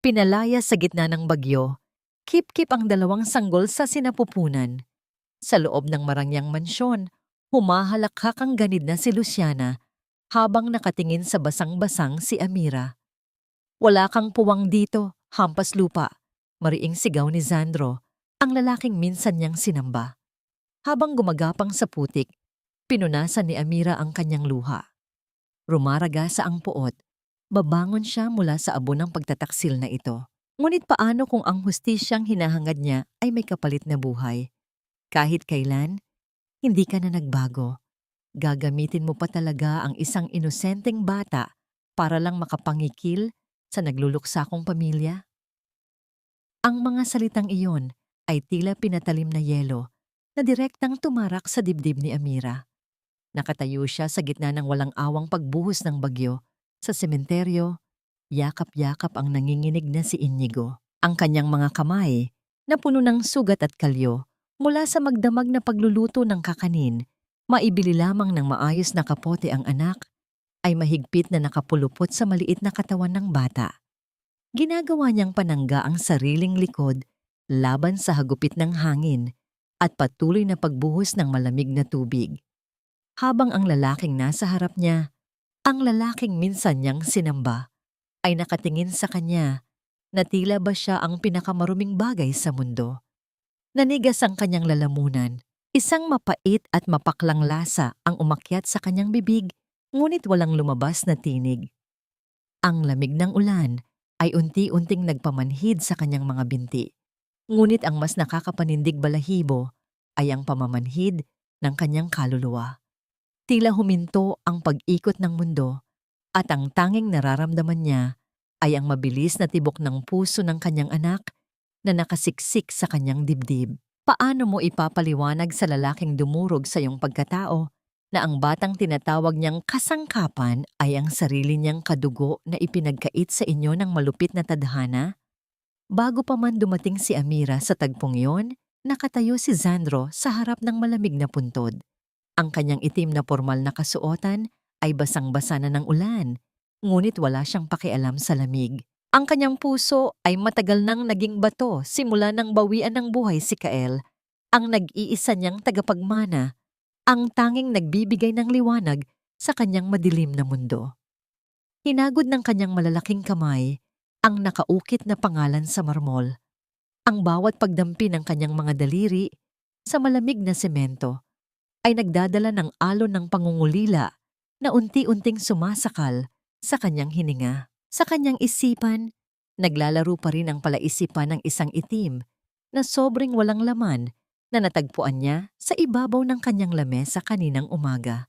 Pinalaya sa gitna ng bagyo, kip-kip ang dalawang sanggol sa sinapupunan. Sa loob ng marangyang mansyon, humahalakhak ang ganid na si Luciana habang nakatingin sa basang-basang si Amira. "Wala kang puwang dito, hampas lupa," mariing sigaw ni Zandro, ang lalaking minsan niyang sinamba. Habang gumagapang sa putik, pinunasan ni Amira ang kanyang luha. Rumaraga sa ang puot, babangon siya mula sa abo ng pagtataksil na ito. Ngunit paano kung ang hustisyang hinahangad niya ay may kapalit na buhay? Kahit kailan, hindi ka na nagbago. Gagamitin mo pa talaga ang isang inosenteng bata para lang makapangikil sa nagluluksakong pamilya? Ang mga salitang iyon ay tila pinatalim na yelo na direktang tumarak sa dibdib ni Amira. Nakatayo siya sa gitna ng walang awang pagbuhos ng bagyo. Sa sementeryo, yakap-yakap ang nanginginig na si Inigo. Ang kanyang mga kamay, na puno ng sugat at kalyo, mula sa magdamag na pagluluto ng kakanin, maibili lamang ng maayos na kapote ang anak, ay mahigpit na nakapulupot sa maliit na katawan ng bata. Ginagawa niyang panangga ang sariling likod laban sa hagupit ng hangin at patuloy na pagbuhos ng malamig na tubig. Habang ang lalaking nasa harap niya, ang lalaking minsan niyang sinamba, ay nakatingin sa kanya na tila ba siya ang pinakamaruming bagay sa mundo. Nanigas ang kanyang lalamunan, isang mapait at mapaklang lasa ang umakyat sa kanyang bibig, ngunit walang lumabas na tinig. Ang lamig ng ulan ay unti-unting nagpamanhid sa kanyang mga binti, ngunit ang mas nakakapanindig balahibo ay ang pamamanhid ng kanyang kaluluwa. Tila huminto ang pag-ikot ng mundo at ang tanging nararamdaman niya ay ang mabilis na tibok ng puso ng kanyang anak na nakasiksik sa kanyang dibdib. Paano mo ipapaliwanag sa lalaking dumurog sa iyong pagkatao na ang batang tinatawag niyang kasangkapan ay ang sarili niyang kadugo na ipinagkait sa inyo ng malupit na tadhana? Bago pa man dumating si Amira sa tagpong yon, nakatayo si Zandro sa harap ng malamig na puntod. Ang kanyang itim na pormal na kasuotan ay basang-basa na ng ulan, ngunit wala siyang pakialam sa lamig. Ang kanyang puso ay matagal nang naging bato simula nang bawian ng buhay si Kael, ang nag-iisa niyang tagapagmana, ang tanging nagbibigay ng liwanag sa kanyang madilim na mundo. Hinagod ng kanyang malalaking kamay ang nakaukit na pangalan sa marmol. Ang bawat pagdampi ng kanyang mga daliri sa malamig na semento ay nagdadala ng alon ng pangungulila na unti-unting sumasakal sa kanyang hininga. Sa kanyang isipan, naglalaro pa rin ang palaisipan ng isang itim na sobrang walang laman na natagpuan niya sa ibabaw ng kanyang lamesa kaninang umaga.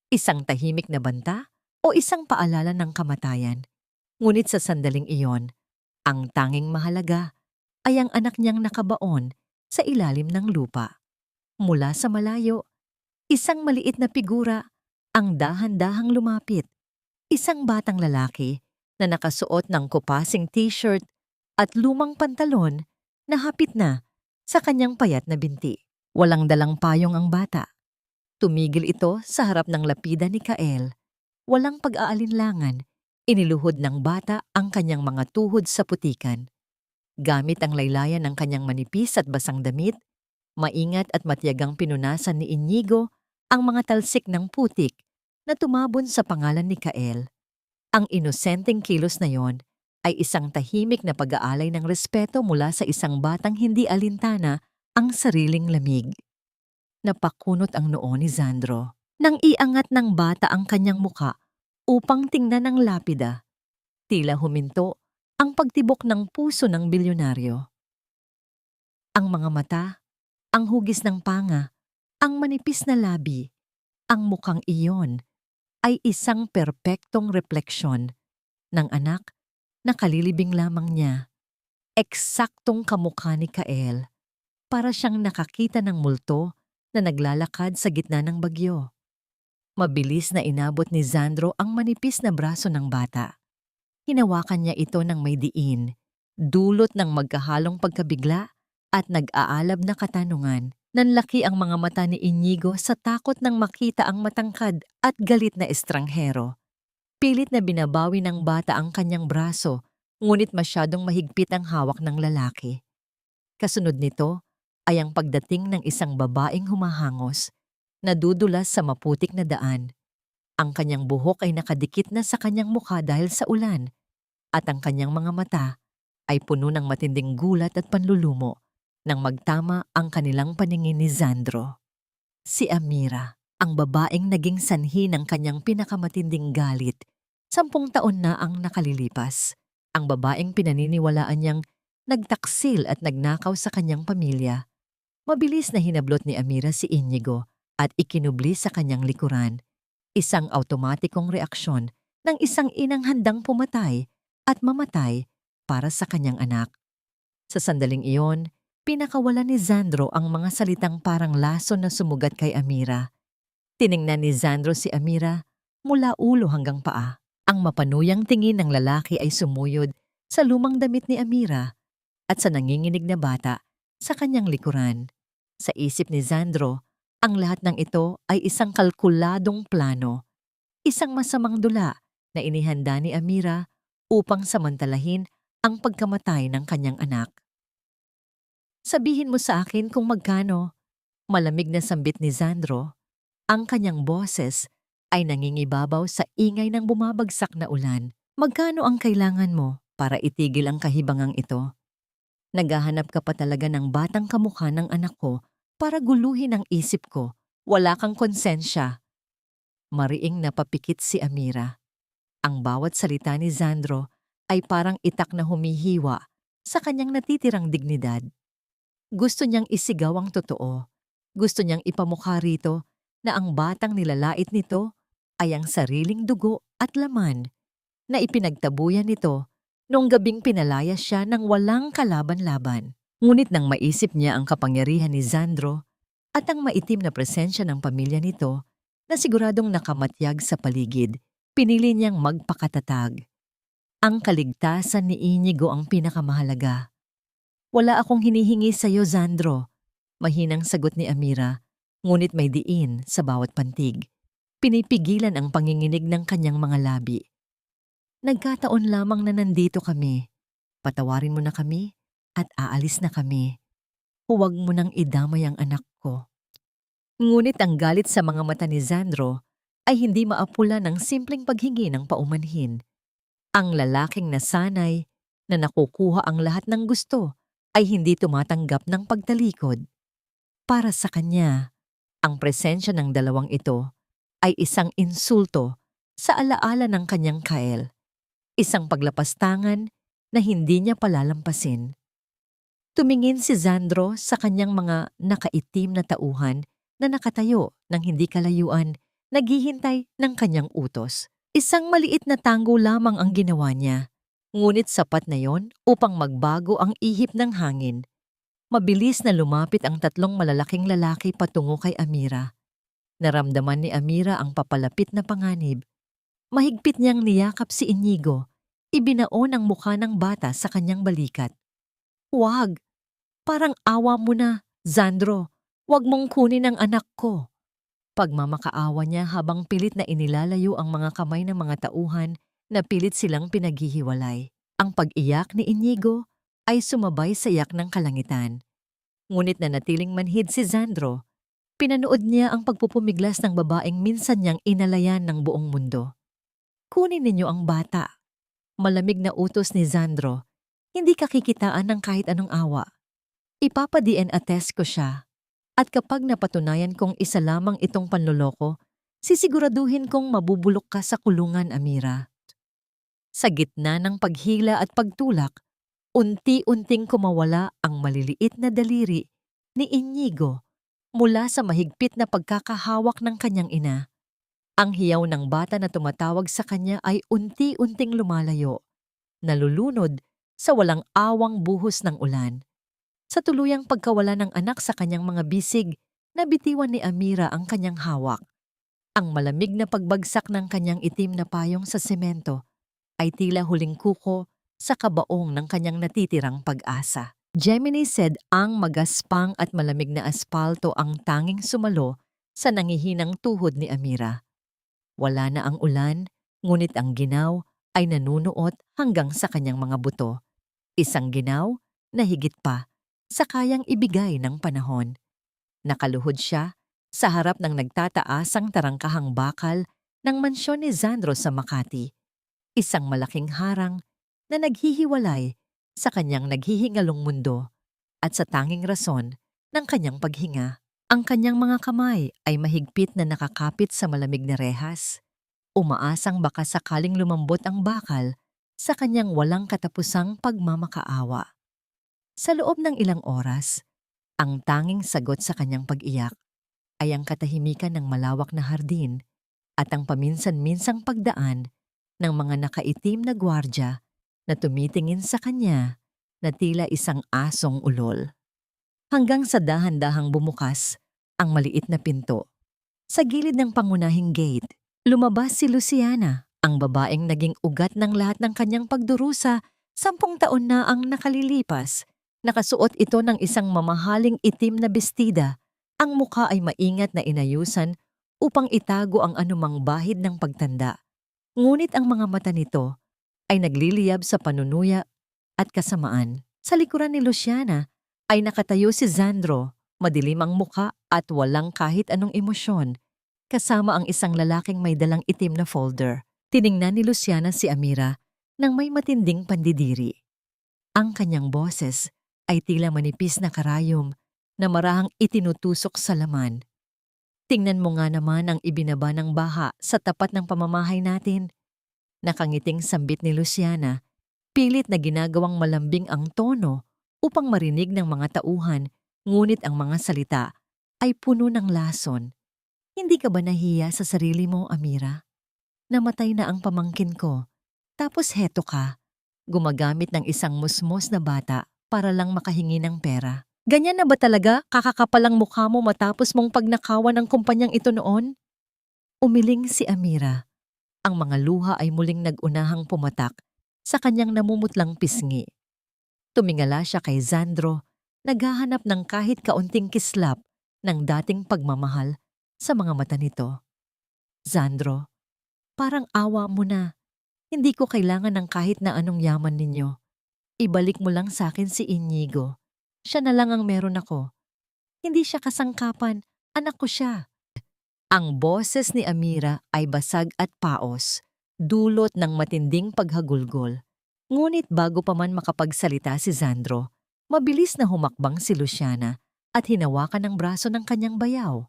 Isang tahimik na banta o isang paalala ng kamatayan. Ngunit sa sandaling iyon, ang tanging mahalaga ay ang anak niyang nakabaon sa ilalim ng lupa. Mula sa malayo, isang maliit na figura ang dahan-dahang lumapit. Isang batang lalaki na nakasuot ng kupasing t-shirt at lumang pantalon na hapit na sa kanyang payat na binti. Walang dalang payong ang bata. Tumigil ito sa harap ng lapida ni Kael. Walang pag-aalinlangan, iniluhod ng bata ang kanyang mga tuhod sa putikan. Gamit ang laylayan ng kanyang manipis at basang damit, maingat at matiyagang pinunasan ni Inigo ang mga talsik ng putik na tumabon sa pangalan ni Kael. Ang inosenteng kilos na yon ay isang tahimik na pag-aalay ng respeto mula sa isang batang hindi alintana ang sariling lamig. Napakunot ang noo ni Zandro nang iangat ng bata ang kanyang muka upang tingnan ang lapida. Tila huminto ang pagtibok ng puso ng bilyonaryo. Ang mga mata, ang hugis ng panga, ang manipis na labi, ang mukhang iyon ay isang perpektong refleksyon ng anak na kalilibing lamang niya. Eksaktong kamukha ni Kael, para siyang nakakita ng multo na naglalakad sa gitna ng bagyo. Mabilis na inabot ni Zandro ang manipis na braso ng bata. Hinawakan niya ito ng may diin, dulot ng magkahalong pagkabigla at nag-aalab na katanungan. Nanlaki ang mga mata ni Inigo sa takot nang makita ang matangkad at galit na estranghero. Pilit na binabawi ng bata ang kanyang braso ngunit masyadong mahigpit ang hawak ng lalaki. Kasunod nito ay ang pagdating ng isang babaeng humahangos, nadudulas sa maputik na daan. Ang kanyang buhok ay nakadikit na sa kanyang mukha dahil sa ulan, at ang kanyang mga mata ay puno ng matinding gulat at panlulumo nang magtama ang kanilang paningin ni Sandro. Si Amira, ang babaeng naging sanhi ng kanyang pinakamatinding galit. 10 taon na ang nakalilipas. Ang babaeng pinaniniwalaan niyang nagtaksil at nagnakaw sa kanyang pamilya. Mabilis na hinablot ni Amira si Inigo at ikinubli sa kanyang likuran. Isang automatikong reaksyon ng isang inang handang pumatay at mamatay para sa kanyang anak. Sa sandaling iyon, pinakawalan ni Sandro ang mga salitang parang lason na sumugat kay Amira. Tiningnan ni Sandro si Amira mula ulo hanggang paa. Ang mapanuyang tingin ng lalaki ay sumuyod sa lumang damit ni Amira at sa nanginginig na bata sa kanyang likuran. Sa isip ni Sandro, ang lahat ng ito ay isang kalkuladong plano, isang masamang dula na inihanda ni Amira upang samantalahin ang pagkamatay ng kanyang anak. Sabihin mo sa akin kung magkano, malamig na sambit ni Sandro. Ang kanyang boses ay nangingibabaw sa ingay ng bumabagsak na ulan. Magkano ang kailangan mo para itigil ang kahibangang ito? Naghahanap ka pa talaga ng batang kamukha ng anak ko para guluhin ang isip ko. Wala kang konsensya. Mariing napapikit si Amira. Ang bawat salita ni Sandro ay parang itak na humihiwa sa kanyang natitirang dignidad. Gusto niyang isigaw ang totoo. Gusto niyang ipamukha rito na ang batang nilalait nito ay ang sariling dugo at laman na ipinagtabuyan nito noong gabing pinalaya siya ng walang kalaban-laban. Ngunit nang maisip niya ang kapangyarihan ni Sandro at ang maitim na presensya ng pamilya nito na siguradong nakamatyag sa paligid, pinili niyang magpakatatag. Ang kaligtasan ni Inigo ang pinakamahalaga. Wala akong hinihingi sa iyo, Sandro, mahinang sagot ni Amira, ngunit may diin sa bawat pantig. Pinipigilan ang panginginig ng kanyang mga labi. Nagkataon lamang na nandito kami. Patawarin mo na kami at aalis na kami. Huwag mo nang idamay ang anak ko. Ngunit ang galit sa mga mata ni Sandro ay hindi maapula ng simpleng paghingi ng paumanhin. Ang lalaking nasanay na nakukuha ang lahat ng gusto ay hindi tumatanggap ng pagtalikod. Para sa kanya, ang presensya ng dalawang ito ay isang insulto sa alaala ng kanyang kael. Isang paglapastangan na hindi niya palalampasin. Tumingin si Sandro sa kanyang mga nakaitim na tauhan na nakatayo ng hindi kalayuan, naghihintay ng kanyang utos. Isang maliit na tanggo lamang ang ginawa niya, ngunit sapat na yon upang magbago ang ihip ng hangin. Mabilis na lumapit ang 3 malalaking lalaki patungo kay Amira. Naramdaman ni Amira ang papalapit na panganib. Mahigpit niyang niyakap si Inigo. Ibinaon ang mukha ng bata sa kanyang balikat. "Huwag! Parang awa mo na, Sandro. Huwag mong kunin ang anak ko." Pagmamakaawa niya habang pilit na inilalayo ang mga kamay ng mga tauhan na pilit silang pinaghihiwalay. Ang pag-iyak ni Inigo ay sumabay sa iyak ng kalangitan. Ngunit nanatiling manhid si Sandro. Pinanood niya ang pagpupumiglas ng babaeng minsan niyang inalayan ng buong mundo. "Kunin ninyo ang bata." Malamig na utos ni Sandro. "Hindi ka kikitaan ng kahit anong awa. Ipapa-DNA test ko siya. At kapag napatunayan kong isa lamang itong panloloko, sisiguraduhin kong mabubulok ka sa kulungan, Amira." Sa gitna ng paghila at pagtulak, unti-unting kumawala ang maliliit na daliri ni Inigo mula sa mahigpit na pagkakahawak ng kanyang ina. Ang hiyaw ng bata na tumatawag sa kanya ay unti-unting lumalayo, nalulunod sa walang awang buhos ng ulan. Sa tuluyang pagkawala ng anak sa kanyang mga bisig, nabitiwan ni Amira ang kanyang hawak. Ang malamig na pagbagsak ng kanyang itim na payong sa semento ay tila huling kuko sa kabaong ng kanyang natitirang pag-asa. Gemini said ang magaspang at malamig na aspalto ang tanging sumalo sa nangihinang tuhod ni Amira. Wala na ang ulan, ngunit ang ginaw ay nanunuot hanggang sa kanyang mga buto. Isang ginaw na higit pa sa kayang ibigay ng panahon. Nakaluhod siya sa harap ng nagtataasang tarangkahang bakal ng mansyon ni Sandro sa Makati. Isang malaking harang na naghihiwalay sa kanyang naghihingalong mundo at sa tanging rason ng kanyang paghinga. Ang kanyang mga kamay ay mahigpit na nakakapit sa malamig na rehas, umaasang baka sakaling lumambot ang bakal sa kanyang walang katapusang pagmamakaawa. Sa loob ng ilang oras, ang tanging sagot sa kanyang pag-iyak ay ang katahimikan ng malawak na hardin at ang paminsan-minsang pagdaan ng mga nakaitim na gwardya na tumitingin sa kanya na tila isang asong ulol. Hanggang sa dahan-dahang bumukas ang maliit na pinto. Sa gilid ng pangunahing gate, lumabas si Luciana, ang babaeng naging ugat ng lahat ng kanyang pagdurusa. 10 taon na ang nakalilipas. Nakasuot ito ng isang mamahaling itim na bestida. Ang muka ay maingat na inayusan upang itago ang anumang bahid ng pagtanda. Ngunit ang mga mata nito ay nagliliyab sa panunuya at kasamaan. Sa likuran ni Luciana ay nakatayo si Sandro, madilim ang muka at walang kahit anong emosyon, kasama ang isang lalaking may dalang itim na folder. Tiningnan ni Luciana si Amira nang may matinding pandidiri. Ang kanyang boses ay tila manipis na karayom na marahang itinutusok sa laman. Tingnan mo nga naman ang ibinaba ng baha sa tapat ng pamamahay natin. Nakangiting sambit ni Luciana, pilit na ginagawang malambing ang tono upang marinig ng mga tauhan, ngunit ang mga salita ay puno ng lason. Hindi ka ba nahiya sa sarili mo, Amira? Namatay na ang pamangkin ko, tapos heto ka, gumagamit ng isang musmos na bata para lang makahingi ng pera. Ganyan na ba talaga kakakapalang mukha mo matapos mong pagnakawan ng kumpanyang ito noon? Umiling si Amira. Ang mga luha ay muling nag-unahang pumatak sa kanyang namumutlang pisngi. Tumingala siya kay Sandro, naghahanap ng kahit kaunting kislap ng dating pagmamahal sa mga mata nito. Sandro, parang awa mo na. Hindi ko kailangan ng kahit na anong yaman ninyo. Ibalik mo lang sa akin si Inigo. Siya na lang ang meron ako. Hindi siya kasangkapan, anak ko siya. Ang boses ni Amira ay basag at paos, dulot ng matinding paghagulgol. Ngunit bago pa man makapagsalita si Sandro, mabilis na humakbang si Luciana at hinawakan ang braso ng kanyang bayaw.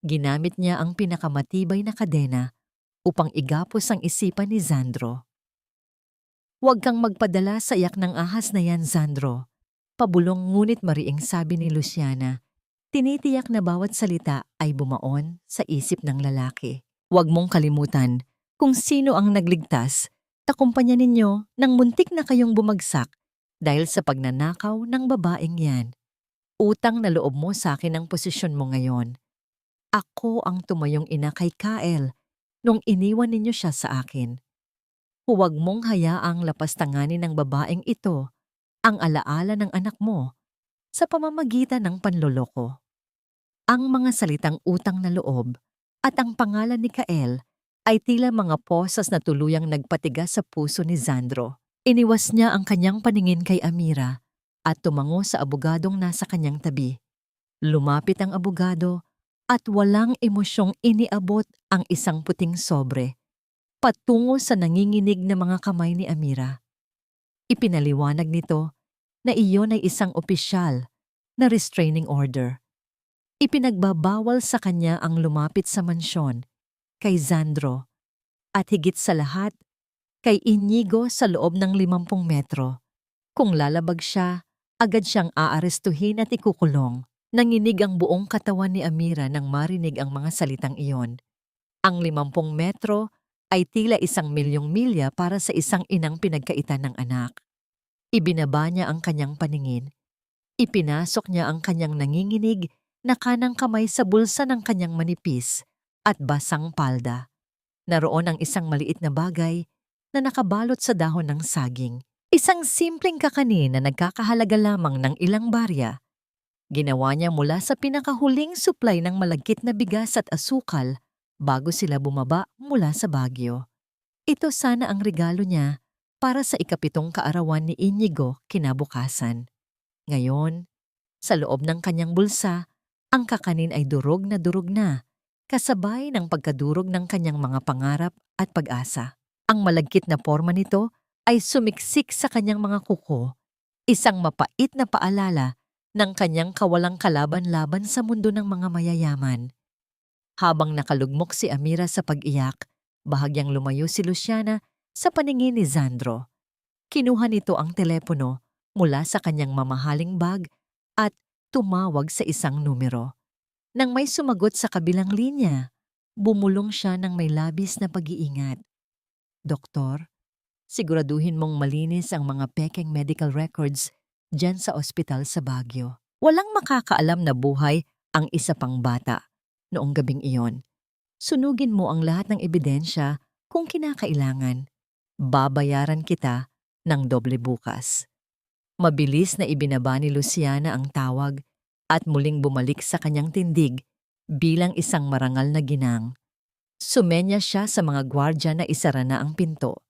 Ginamit niya ang pinakamatibay na kadena upang igapos ang isipan ni Sandro. Huwag kang magpadala sa iyak ng ahas na yan, Sandro. Pabulong ngunit mariing sabi ni Luciana. Tinitiyak na bawat salita ay bumaon sa isip ng lalaki. Huwag mong kalimutan kung sino ang nagligtas, takumpanya ninyo nang muntik na kayong bumagsak dahil sa pagnanakaw ng babaeng yan. Utang na loob mo sa akin ang posisyon mo ngayon. Ako ang tumayong ina kay Kael nung iniwan ninyo siya sa akin. Huwag mong hayaang lapastanganin ng babaeng ito ang alaala ng anak mo sa pamamagitan ng panloloko. Ang mga salitang utang na loob at ang pangalan ni Kael ay tila mga posas na tuluyang nagpatigas sa puso ni Sandro. Iniwas niya ang kanyang paningin kay Amira at tumango sa abogadong nasa kanyang tabi. Lumapit ang abogado at walang emosyong iniabot ang isang puting sobre patungo sa nanginginig na mga kamay ni Amira. Ipinaliwanag nito na iyon ay isang opisyal na restraining order. Ipinagbabawal sa kanya ang lumapit sa mansyon, kay Sandro, at higit sa lahat, kay Inigo sa loob ng 50 metro. Kung lalabag siya, agad siyang aarestuhin at ikukulong. Nanginig ang buong katawan ni Amira nang marinig ang mga salitang iyon. Ang 50 metro ay tila 1,000,000 milya para sa isang inang pinagkaitan ng anak. Ibinaba niya ang kanyang paningin. Ipinasok niya ang kanyang nanginginig na kanang kamay sa bulsa ng kanyang manipis at basang palda. Naroon ang isang maliit na bagay na nakabalot sa dahon ng saging. Isang simpleng kakanin na nagkakahalaga lamang ng ilang barya. Ginawa niya mula sa pinakahuling supply ng malagkit na bigas at asukal bago sila bumaba mula sa Baguio. Ito sana ang regalo niya para sa ikapitong kaarawan ni Inigo kinabukasan. Ngayon, sa loob ng kanyang bulsa, ang kakanin ay durog na, kasabay ng pagkadurog ng kanyang mga pangarap at pag-asa. Ang malagkit na porma nito ay sumiksik sa kanyang mga kuko, isang mapait na paalala ng kanyang kawalang kalaban-laban sa mundo ng mga mayayaman. Habang nakalugmok si Amira sa pag-iyak, bahagyang lumayo si Luciana sa paningin ni Sandro. Kinuha nito ang telepono mula sa kanyang mamahaling bag at tumawag sa isang numero. Nang may sumagot sa kabilang linya, bumulong siya ng may labis na pag-iingat. Doktor, siguraduhin mong malinis ang mga pekeng medical records dyan sa ospital sa Baguio. Walang makakaalam na buhay ang isa pang bata. Noong gabing iyon, sunugin mo ang lahat ng ebidensya kung kinakailangan. Babayaran kita ng doble bukas. Mabilis na ibinaba ni Luciana ang tawag at muling bumalik sa kanyang tindig bilang isang marangal na ginang. Sumenya siya sa mga gwardya na isara na ang pinto.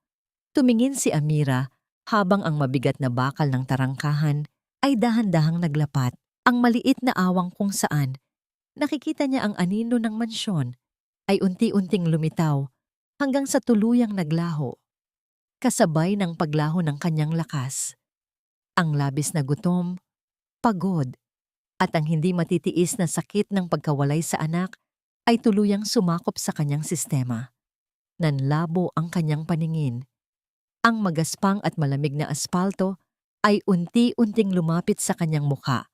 Tumingin si Amira habang ang mabigat na bakal ng tarangkahan ay dahan-dahang naglapat. Ang maliit na awang kung saan nakikita niya ang anino ng mansyon ay unti-unting lumitaw hanggang sa tuluyang naglaho. Kasabay ng paglaho ng kanyang lakas, ang labis na gutom, pagod, at ang hindi matitiis na sakit ng pagkawalay sa anak ay tuluyang sumakop sa kanyang sistema. Nanlabo ang kanyang paningin. Ang magaspang at malamig na aspalto ay unti-unting lumapit sa kanyang mukha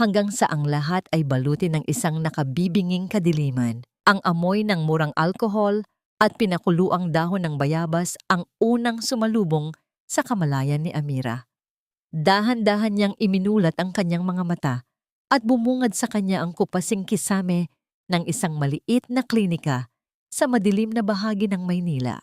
hanggang sa ang lahat ay balutin ng isang nakabibinging kadiliman. Ang amoy ng murang alkohol at pinakuluang dahon ng bayabas ang unang sumalubong sa kamalayan ni Amira. Dahan-dahan niyang iminulat ang kanyang mga mata at bumungad sa kanya ang kupasing kisame ng isang maliit na klinika sa madilim na bahagi ng Maynila.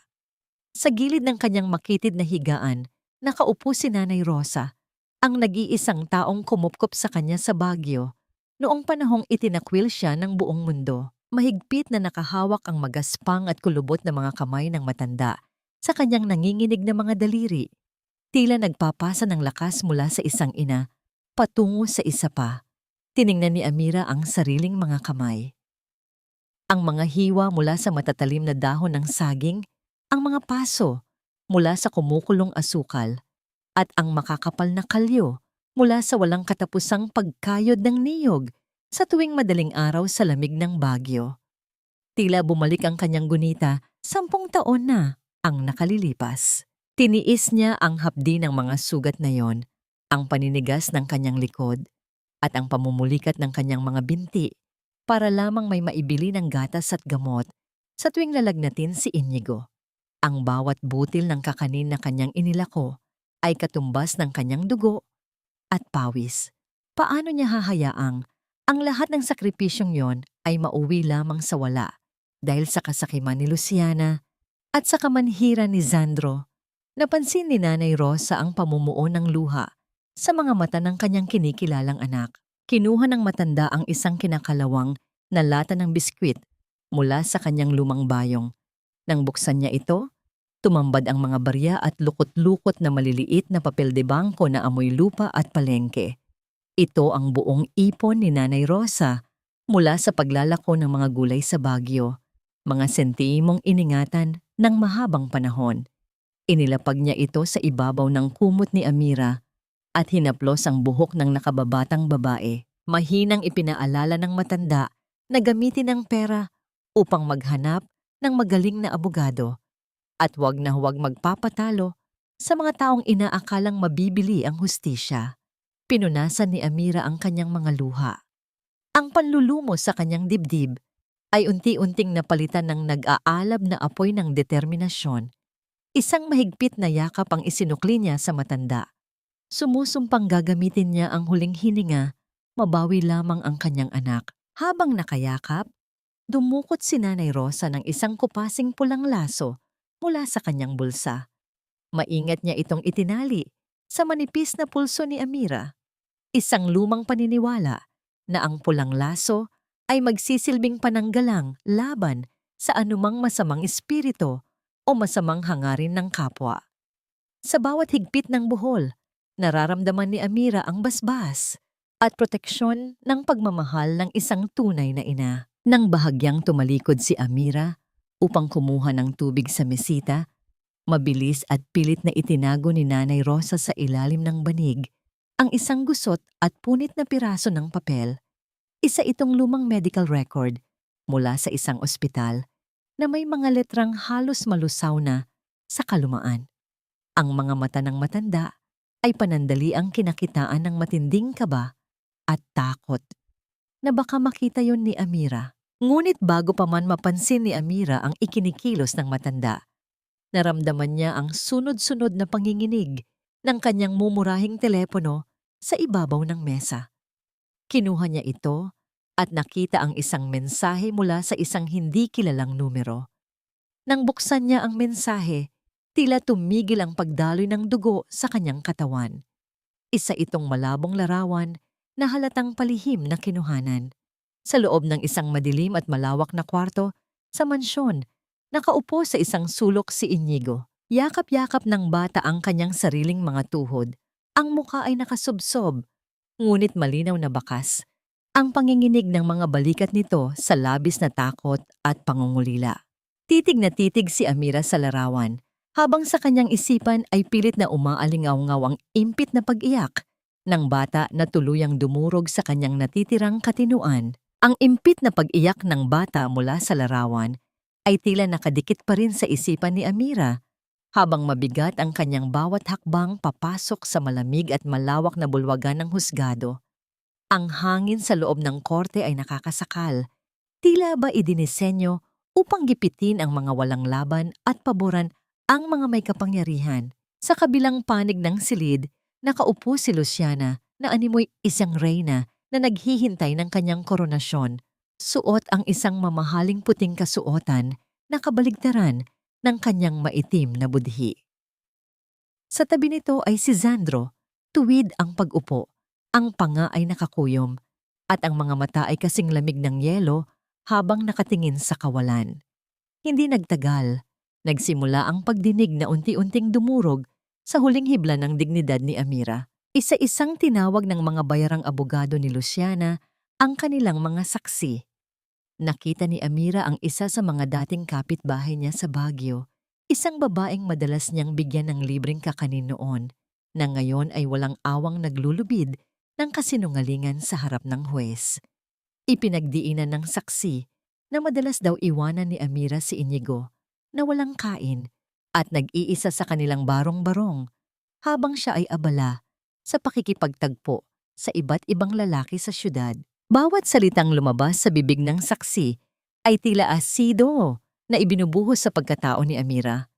Sa gilid ng kanyang makitid na higaan, nakaupo si Nanay Rosa, ang nag-iisang taong kumupkop sa kanya sa Baguio noong panahong itinakwil siya ng buong mundo. Mahigpit na nakahawak ang magaspang at kulubot na mga kamay ng matanda sa kanyang nanginginig na mga daliri. Tila nagpapasa ng lakas mula sa isang ina patungo sa isa pa. Tiningnan ni Amira ang sariling mga kamay. Ang mga hiwa mula sa matatalim na dahon ng saging, ang mga paso mula sa kumukulong asukal, at ang makakapal na kalyo mula sa walang katapusang pagkayod ng niyog sa tuwing madaling araw sa lamig ng Baguio. Tila bumalik ang kanyang gunita, 10 taon na ang nakalilipas. Tiniis niya ang hapdi ng mga sugat na yon, ang paninigas ng kanyang likod, at ang pamumulikat ng kanyang mga binti para lamang may maibili ng gatas at gamot sa tuwing lalagnatin si Inigo. Ang bawat butil ng kakanin na kanyang inilako ay katumbas ng kanyang dugo at pawis. Paano niya hahayaang ang lahat ng sakripisyong yon ay mauwi lamang sa wala dahil sa kasakiman ni Luciana at sa kamanhiran ni Sandro? Napansin ni Nanay Rosa ang pamumuo ng luha sa mga mata ng kanyang kinikilalang anak. Kinuha ng matanda ang isang kinakalawang na lata ng biskwit mula sa kanyang lumang bayong. Nang buksan niya ito, tumambad ang mga barya at lukot-lukot na maliliit na papel de bangko na amoy lupa at palengke. Ito ang buong ipon ni Nanay Rosa mula sa paglalako ng mga gulay sa Baguio, mga sentimong iningatan ng mahabang panahon. Inilapag niya ito sa ibabaw ng kumot ni Amira at hinaplos ang buhok ng nakababatang babae. Mahinang ipinaalala ng matanda na gamitin ang pera upang maghanap ng magaling na abogado at huwag na huwag magpapatalo sa mga taong inaakalang mabibili ang hustisya. Pinunasan ni Amira ang kanyang mga luha. Ang panlulumo sa kanyang dibdib ay unti-unting napalitan ng nag-aalab na apoy ng determinasyon. Isang mahigpit na yakap ang isinukli niya sa matanda. Sumusumpang gagamitin niya ang huling hininga, mabawi lamang ang kanyang anak. Habang nakayakap, dumukot si Nanay Rosa ng isang kupasing pulang laso mula sa kanyang bulsa. Maingat niya itong itinali sa manipis na pulso ni Amira. Isang lumang paniniwala na ang pulang laso ay magsisilbing pananggalang laban sa anumang masamang espiritu o masamang hangarin ng kapwa. Sa bawat higpit ng buhol, nararamdaman ni Amira ang basbas at proteksyon ng pagmamahal ng isang tunay na ina. Nang bahagyang tumalikod si Amira upang kumuha ng tubig sa mesita, mabilis at pilit na itinago ni Nanay Rosa sa ilalim ng banig ang isang gusot at punit na piraso ng papel. Isa itong lumang medical record mula sa isang ospital na may mga letrang halos malusaw na sa kalumaan. Ang mga mata ng matanda ay panandali ang kinakitaan ng matinding kaba at takot na baka makita yon ni Amira. Ngunit bago pa man mapansin ni Amira ang ikinikilos ng matanda, naramdaman niya ang sunod-sunod na panginginig ng kanyang mumurahing telepono sa ibabaw ng mesa. Kinuha niya ito at nakita ang isang mensahe mula sa isang hindi kilalang numero. Nang buksan niya ang mensahe, tila tumigil ang pagdaloy ng dugo sa kanyang katawan. Isa itong malabong larawan na halatang palihim na kinuhanan. Sa loob ng isang madilim at malawak na kwarto sa mansyon, nakaupo sa isang sulok si Inigo. Yakap-yakap ng bata ang kanyang sariling mga tuhod. Ang muka ay nakasubsob, ngunit malinaw na bakas. Ang panginginig ng mga balikat nito sa labis na takot at pangungulila. Titig na titig si Amira sa larawan, habang sa kanyang isipan ay pilit na umaalingaw-ngaw ang impit na pag-iyak ng bata na tuluyang dumurog sa kanyang natitirang katinuan. Ang impit na pag-iyak ng bata mula sa larawan ay tila nakadikit pa rin sa isipan ni Amira, habang mabigat ang kanyang bawat hakbang papasok sa malamig at malawak na bulwagan ng husgado. Ang hangin sa loob ng korte ay nakakasakal, tila ba idinisenyo upang gipitin ang mga walang laban at paboran ang mga may kapangyarihan. Sa kabilang panig ng silid, nakaupo si Luciana na animoy isang reyna na naghihintay ng kanyang koronasyon. Suot ang isang mamahaling puting kasuotan na kabaligtaran ng kanyang maitim na budhi. Sa tabi nito ay si Sandro, tuwid ang pag-upo, ang panga ay nakakuyom, at ang mga mata ay kasing lamig ng yelo habang nakatingin sa kawalan. Hindi nagtagal, nagsimula ang pagdinig na unti-unting dumurog sa huling hibla ng dignidad ni Amira. Isa-isang tinawag ng mga bayarang abogado ni Luciana ang kanilang mga saksi. Nakita ni Amira ang isa sa mga dating kapitbahay niya sa Baguio, isang babaeng madalas niyang bigyan ng libreng kakanin noon, na ngayon ay walang awang naglulubid ng kasinungalingan sa harap ng huwes. Ipinagdiinan ng saksi na madalas daw iwanan ni Amira si Inigo na walang kain at nag-iisa sa kanilang barong-barong habang siya ay abala sa pakikipagtagpo sa iba't ibang lalaki sa syudad. Bawat salitang lumabas sa bibig ng saksi ay tila asido na ibinubuhos sa pagkatao ni Amira.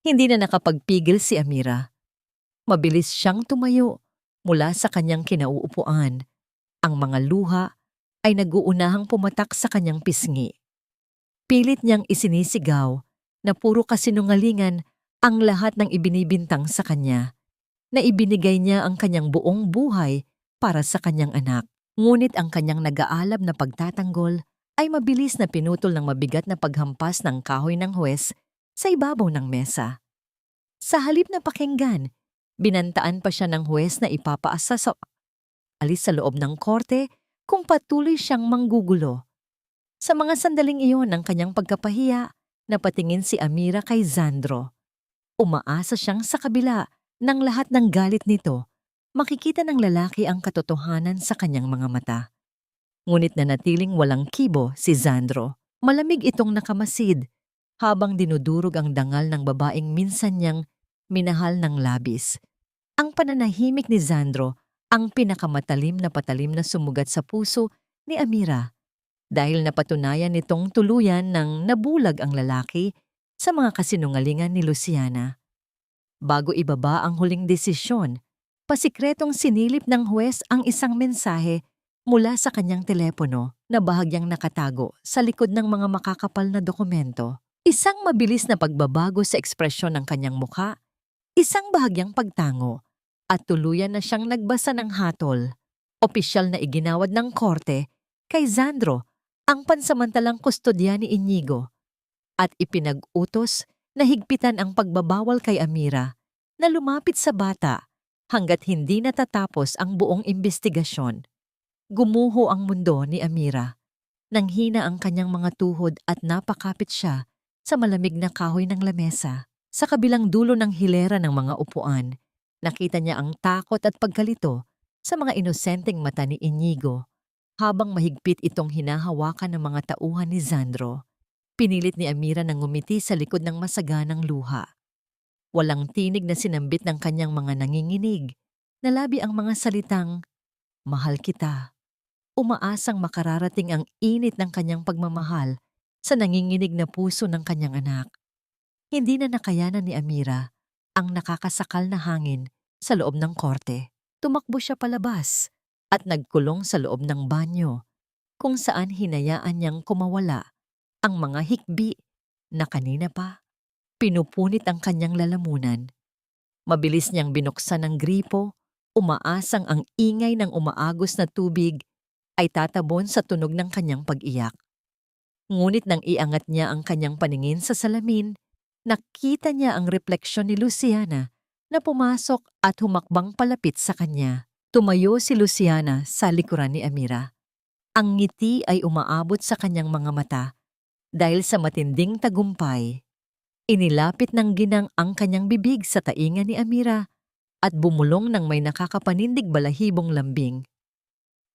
Hindi na nakapagpigil si Amira. Mabilis siyang tumayo mula sa kanyang kinauupuan. Ang mga luha ay nag-uunahang pumatak sa kanyang pisngi. Pilit niyang isinisigaw na puro kasinungalingan ang lahat ng ibinibintang sa kanya, na ibinigay niya ang kanyang buong buhay para sa kanyang anak. Ngunit ang kanyang nag-aalab na pagtatanggol ay mabilis na pinutol ng mabigat na paghampas ng kahoy ng huwes sa ibabaw ng mesa. Sa halip na pakinggan, binantaan pa siya ng huwes na ipapaasa sa alis sa loob ng korte kung patuloy siyang manggugulo. Sa mga sandaling iyon ng kanyang pagkapahiya, napatingin si Amira kay Sandro. Umaasa siyang sa kabila ng lahat ng galit nito, makikita ng lalaki ang katotohanan sa kanyang mga mata. Ngunit nanatiling walang kibo si Sandro. Malamig itong nakamasid habang dinudurog ang dangal ng babaeng minsan niyang minahal ng labis. Ang pananahimik ni Sandro ang pinakamatalim na patalim na sumugat sa puso ni Amira dahil napatunayan nitong tuluyan ng nabulag ang lalaki sa mga kasinungalingan ni Luciana. Bago ibaba ang huling desisyon, pasikretong sinilip ng huwes ang isang mensahe mula sa kanyang telepono na bahagyang nakatago sa likod ng mga makakapal na dokumento. Isang mabilis na pagbabago sa ekspresyon ng kanyang mukha, isang bahagyang pagtango, at tuluyan na siyang nagbasa ng hatol. Opisyal na iginawad ng korte kay Sandro ang pansamantalang kustodya ni Inigo at ipinag-utos Nahigpitan ang pagbabawal kay Amira na lumapit sa bata hanggat hindi natatapos ang buong imbestigasyon. Gumuho ang mundo ni Amira. Nanghina ang kanyang mga tuhod at napakapit siya sa malamig na kahoy ng lamesa. Sa kabilang dulo ng hilera ng mga upuan, nakita niya ang takot at pagkalito sa mga inosenteng mata ni Inigo habang mahigpit itong hinahawakan ng mga tauhan ni Sandro. Pinilit ni Amira na ngumiti sa likod ng masaganang luha. Walang tinig na sinambit ng kanyang mga nanginginig. Nalabi ang mga salitang, "Mahal kita." Umaasang makararating ang init ng kanyang pagmamahal sa nanginginig na puso ng kanyang anak. Hindi na nakayanan ni Amira ang nakakasakal na hangin sa loob ng korte. Tumakbo siya palabas at nagkulong sa loob ng banyo kung saan hinayaan niyang kumawala ang mga hikbi na kanina pa pinupunit ang kanyang lalamunan. Mabilis niyang binuksan ang gripo, umaasang ang ingay ng umaagos na tubig ay tatabon sa tunog ng kanyang pag-iyak. Ngunit nang iangat niya ang kanyang paningin sa salamin, nakita niya ang refleksyon ni Luciana na pumasok at humakbang palapit sa kanya. Tumayo si Luciana sa likuran ni Amira. Ang ngiti ay umaabot sa kanyang mga mata dahil sa matinding tagumpay. Inilapit ng ginang ang kanyang bibig sa tainga ni Amira at bumulong ng may nakakapanindig balahibong lambing.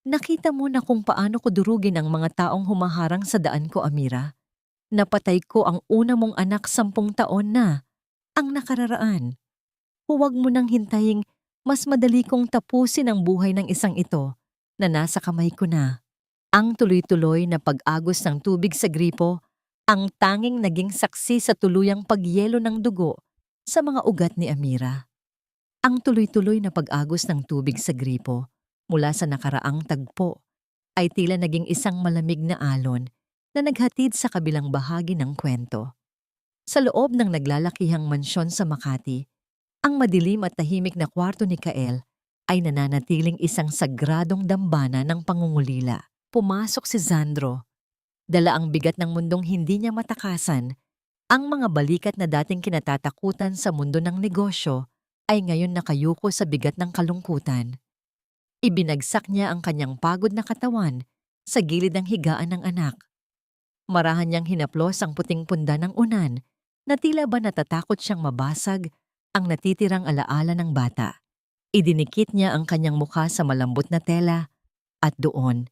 "Nakita mo na kung paano ko durugin ang mga taong humaharang sa daan ko, Amira. Napatay ko ang una mong anak 10 taon na, ang nakararaan. Huwag mo nang hintaying mas madali kong tapusin ang buhay ng isang ito na nasa kamay ko na." Ang tuloy-tuloy na pag-agos ng tubig sa gripo ang tanging naging saksi sa tuluyang pagyelo ng dugo sa mga ugat ni Amira. Ang tuloy-tuloy na pag-agos ng tubig sa gripo mula sa nakaraang tagpo ay tila naging isang malamig na alon na naghatid sa kabilang bahagi ng kwento. Sa loob ng naglalakihang mansyon sa Makati, ang madilim at tahimik na kwarto ni Kael ay nananatiling isang sagradong dambana ng pangungulila. Pumasok si Sandro. Dala ang bigat ng mundong hindi niya matakasan. Ang mga balikat na dating kinatatakutan sa mundo ng negosyo ay ngayon nakayuko sa bigat ng kalungkutan. Ibinagsak niya ang kanyang pagod na katawan sa gilid ng higaan ng anak. Marahan niyang hinaplos ang puting punda ng unan na tila ba natatakot siyang mabasag ang natitirang alaala ng bata. Idinikit niya ang kanyang mukha sa malambot na tela at doon,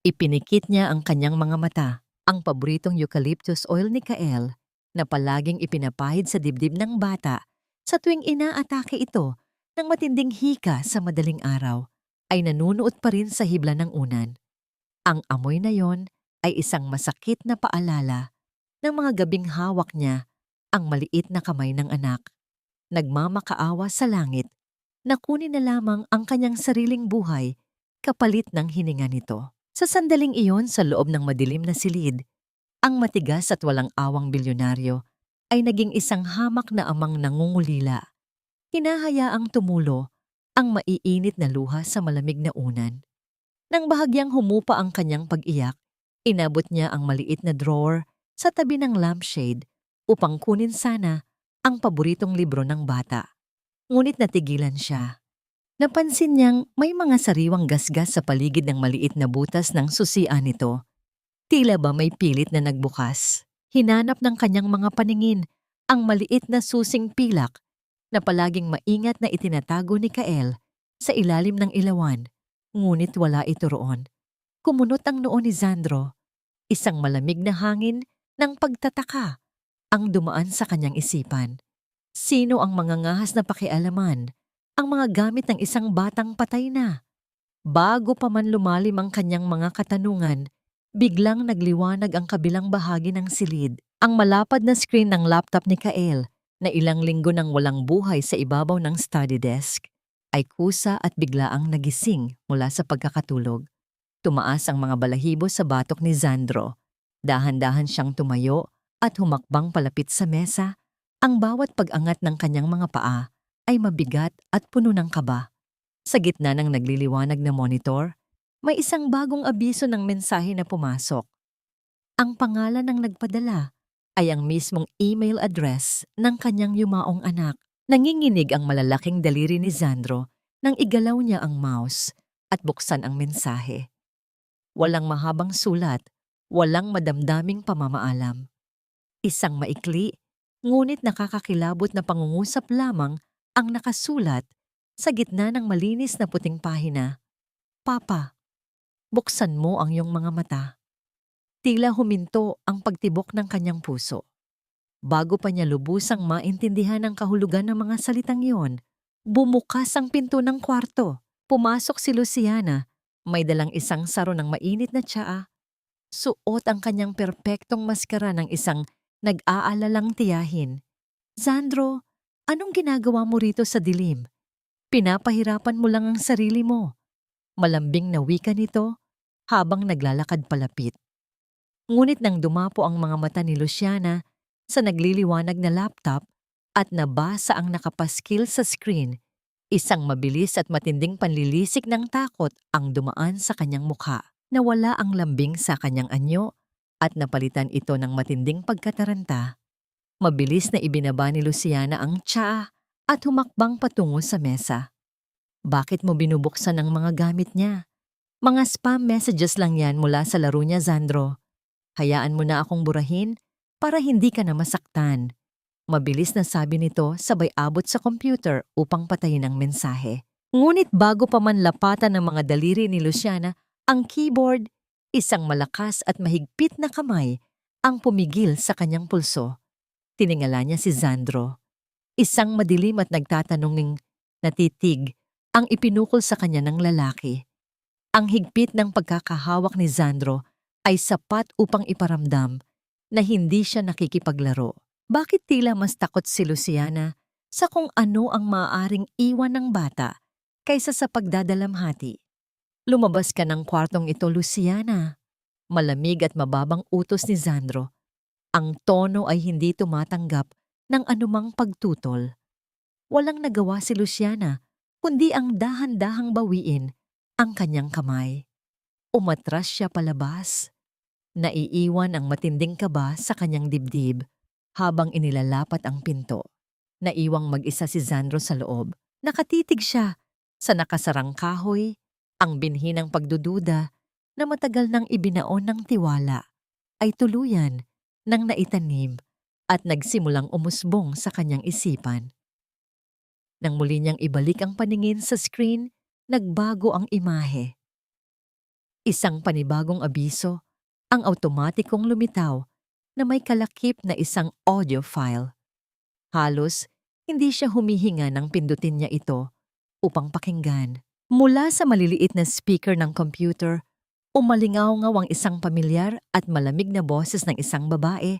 ipinikit niya ang kanyang mga mata, ang paboritong eucalyptus oil ni Kael na palaging ipinapahid sa dibdib ng bata sa tuwing inaatake ito ng matinding hika sa madaling araw, ay nanunuot pa rin sa hibla ng unan. Ang amoy na yon ay isang masakit na paalala ng mga gabing hawak niya ang maliit na kamay ng anak. Nagmamakaawa sa langit na kunin na lamang ang kanyang sariling buhay kapalit ng hininga nito. Sa sandaling iyon sa loob ng madilim na silid, ang matigas at walang awang bilyonaryo ay naging isang hamak na amang nangungulila. Hinahayaang tumulo ang maiinit na luha sa malamig na unan. Nang bahagyang humupa ang kanyang pag-iyak, inabot niya ang maliit na drawer sa tabi ng lampshade upang kunin sana ang paboritong libro ng bata. Ngunit natigilan siya. Napansin niyang may mga sariwang gasgas sa paligid ng maliit na butas ng susian nito. Tila ba may pilit na nagbukas. Hinanap ng kanyang mga paningin ang maliit na susing pilak na palaging maingat na itinatago ni Kael sa ilalim ng ilawan, ngunit wala ito roon. Kumunot ang noo ni Sandro. Isang malamig na hangin ng pagtataka ang dumaan sa kanyang isipan. Sino ang mga ngahas na pakialaman ang mga gamit ng isang batang patay na? Bago pa man lumalim ang kanyang mga katanungan, biglang nagliwanag ang kabilang bahagi ng silid. Ang malapad na screen ng laptop ni Kael na ilang linggo nang walang buhay sa ibabaw ng study desk ay kusa at biglaang nagising mula sa pagkakatulog. Tumaas ang mga balahibo sa batok ni Sandro. Dahan-dahan siyang tumayo at humakbang palapit sa mesa. Ang bawat pag-angat ng kanyang mga paa ay mabigat at puno ng kaba. Sa gitna ng nagliliwanag na monitor, may isang bagong abiso ng mensahe na pumasok. Ang pangalan ng nagpadala ay ang mismong email address ng kanyang yumaong anak. Nanginginig ang malalaking daliri ni Sandro nang igalaw niya ang mouse at buksan ang mensahe. Walang mahabang sulat, walang madamdaming pamamaalam. Isang maikli, ngunit nakakakilabot na pangungusap lamang ang nakasulat sa gitna ng malinis na puting pahina. Papa, buksan mo ang iyong mga mata. Tila huminto ang pagtibok ng kanyang puso. Bago pa niya lubusang maintindihan ang kahulugan ng mga salitang iyon, bumukas ang pinto ng kwarto. Pumasok si Luciana, may dalang isang saro ng mainit na tsaa. Suot ang kanyang perpektong maskara ng isang nag-aalalang tiyahin. Sandro, anong ginagawa mo rito sa dilim? Pinapahirapan mo lang ang sarili mo. Malambing na wika nito habang naglalakad palapit. Ngunit nang dumapo ang mga mata ni Luciana sa nagliliwanag na laptop at nabasa ang nakapaskil sa screen, isang mabilis at matinding panlilisik ng takot ang dumaan sa kanyang mukha. Nawala ang lambing sa kanyang anyo at napalitan ito ng matinding pagkataranta. Mabilis na ibinaba ni Luciana ang tsaa at humakbang patungo sa mesa. Bakit mo binubuksan ang mga gamit niya? Mga spam messages lang yan mula sa laro niya, Sandro. Hayaan mo na akong burahin para hindi ka na masaktan. Mabilis na sabi nito sabay abot sa computer upang patayin ang mensahe. Ngunit bago pa man lapatan ng mga daliri ni Luciana ang keyboard, isang malakas at mahigpit na kamay ang pumigil sa kanyang pulso. Tiningala niya si Sandro. Isang madilim at nagtatanong natitig ang ipinukol sa kanya ng lalaki. Ang higpit ng pagkakahawak ni Sandro ay sapat upang iparamdam na hindi siya nakikipaglaro. Bakit tila mas takot si Luciana sa kung ano ang maaaring iwan ng bata kaysa sa pagdadalamhati? Lumabas ka ng kwartong ito, Luciana. Malamig at mababang utos ni Sandro. Ang tono ay hindi tumatanggap ng anumang pagtutol. Walang nagawa si Luciana kundi ang dahan-dahang bawiin ang kanyang kamay. Umatras siya palabas. Naiiwan ang matinding kaba sa kanyang dibdib habang inilalapat ang pinto. Naiwang mag-isa si Sandro sa loob. Nakatitig siya sa nakasarang kahoy, ang binhi ng pagdududa na matagal nang ibinaon ng tiwala ay tuluyan nang naitanim at nagsimulang umusbong sa kanyang isipan. Nang muli niyang ibalik ang paningin sa screen, nagbago ang imahe. Isang panibagong abiso ang automatikong lumitaw na may kalakip na isang audio file. Halos hindi siya humihinga nang pindutin niya ito upang pakinggan. Mula sa maliliit na speaker ng computer, umalingaw-ngaw ang isang pamilyar at malamig na boses ng isang babae,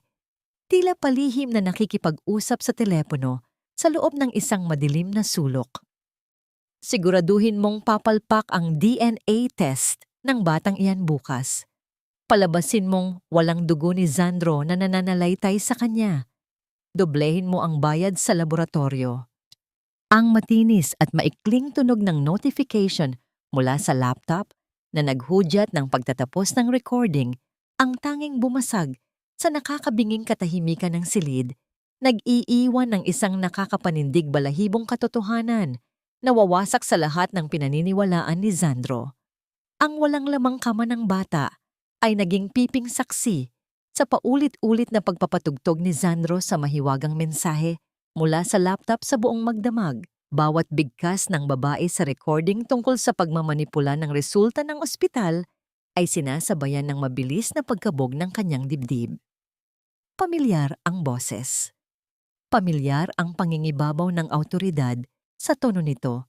tila palihim na nakikipag-usap sa telepono sa loob ng isang madilim na sulok. Siguraduhin mong papalpak ang DNA test ng batang iyan bukas. Palabasin mong walang dugo ni Sandro na nananalaytay sa kanya. Doblehin mo ang bayad sa laboratorio. Ang matinis at maikling tunog ng notification mula sa laptop na naghudyat ng pagtatapos ng recording ang tanging bumasag sa nakakabinging katahimikan ng silid, nag-iiwan ng isang nakakapanindig balahibong katotohanan na wawasak sa lahat ng pinaniniwalaan ni Sandro. Ang walang lamang kama ng bata ay naging piping saksi sa paulit-ulit na pagpapatugtog ni Sandro sa mahiwagang mensahe mula sa laptop sa buong magdamag. Bawat bigkas ng babae sa recording tungkol sa pagmamanipula ng resulta ng ospital ay sinasabayan ng mabilis na pagkabog ng kanyang dibdib. Pamilyar ang boses. Pamilyar ang pangingibabaw ng awtoridad sa tono nito.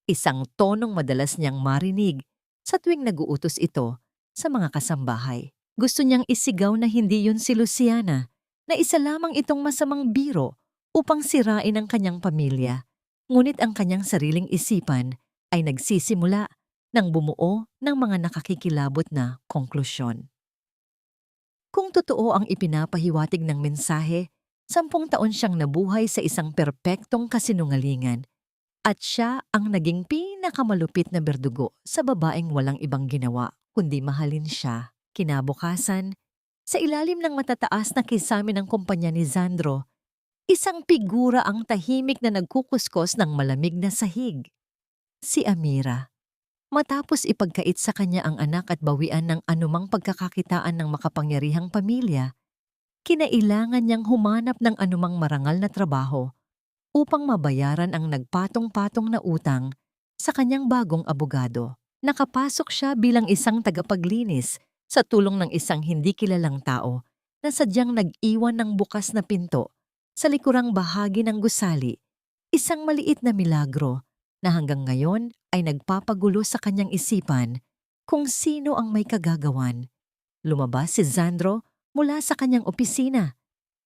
Isang tonong madalas niyang marinig sa tuwing naguutos ito sa mga kasambahay. Gusto niyang isigaw na hindi yun si Luciana, na isa lamang itong masamang biro upang sirain ang kanyang pamilya. Ngunit ang kanyang sariling isipan ay nagsisimula nang bumuo ng mga nakakikilabot na konklusyon. Kung totoo ang ipinapahiwatig ng mensahe, 10 taon siyang nabuhay sa isang perpektong kasinungalingan at siya ang naging pinakamalupit na berdugo sa babaeng walang ibang ginawa kundi mahalin siya. Kinabukasan, Sa ilalim ng matataas na kisame ng kumpanya ni Sandro, isang figura ang tahimik na nagkukuskos ng malamig na sahig. Si Amira. Matapos ipagkait sa kanya ang anak at bawian ng anumang pagkakakitaan ng makapangyarihang pamilya, kinailangan niyang humanap ng anumang marangal na trabaho upang mabayaran ang nagpatong-patong na utang sa kanyang bagong abogado. Nakapasok siya bilang isang tagapaglinis sa tulong ng isang hindi kilalang tao na sadyang nag-iwan ng bukas na pinto sa likurang bahagi ng gusali, isang maliit na milagro na hanggang ngayon ay nagpapagulo sa kanyang isipan kung sino ang may kagagawan. Lumabas si Sandro mula sa kanyang opisina,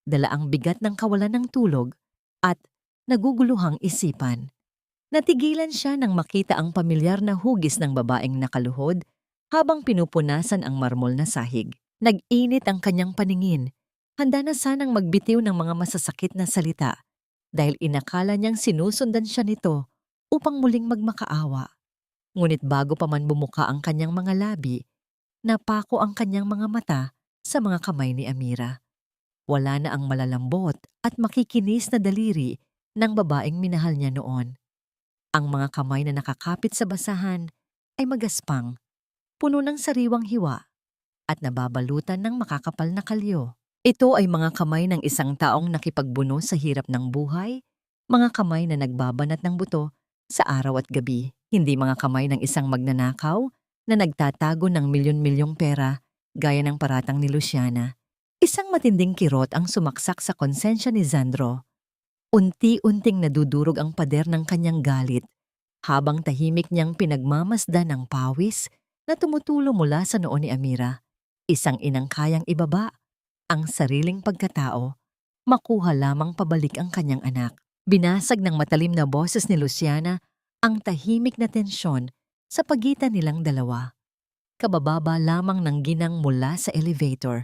dala ang bigat ng kawalan ng tulog at naguguluhang isipan. Natigilan siya nang makita ang pamilyar na hugis ng babaeng nakaluhod habang pinupunasan ang marmol na sahig. Nag-init ang kanyang paningin. Handa na sanang magbitiw ng mga masasakit na salita dahil inakala niyang sinusundan siya nito upang muling magmakaawa. Ngunit bago pa man bumuka ang kanyang mga labi, napako ang kanyang mga mata sa mga kamay ni Amira. Wala na ang malalambot at makikinis na daliri ng babaeng minahal niya noon. Ang mga kamay na nakakapit sa basahan ay magaspang, puno ng sariwang hiwa at nababalutan ng makakapal na kalyo. Ito ay mga kamay ng isang taong nakipagbuno sa hirap ng buhay, mga kamay na nagbabanat ng buto sa araw at gabi, hindi mga kamay ng isang magnanakaw na nagtatago ng milyon-milyong pera gaya ng paratang ni Luciana. Isang matinding kirot ang sumaksak sa konsensya ni Sandro. Unti-unting nadudurog ang pader ng kanyang galit habang tahimik niyang pinagmamasdan ng pawis na tumutulo mula sa noo ni Amira. Isang inang kayang ibaba ang sariling pagkatao, makuha lamang pabalik ang kanyang anak. Binasag ng matalim na boses ni Luciana ang tahimik na tensyon sa pagitan nilang dalawa. Kabababa lamang ng ginang mula sa elevator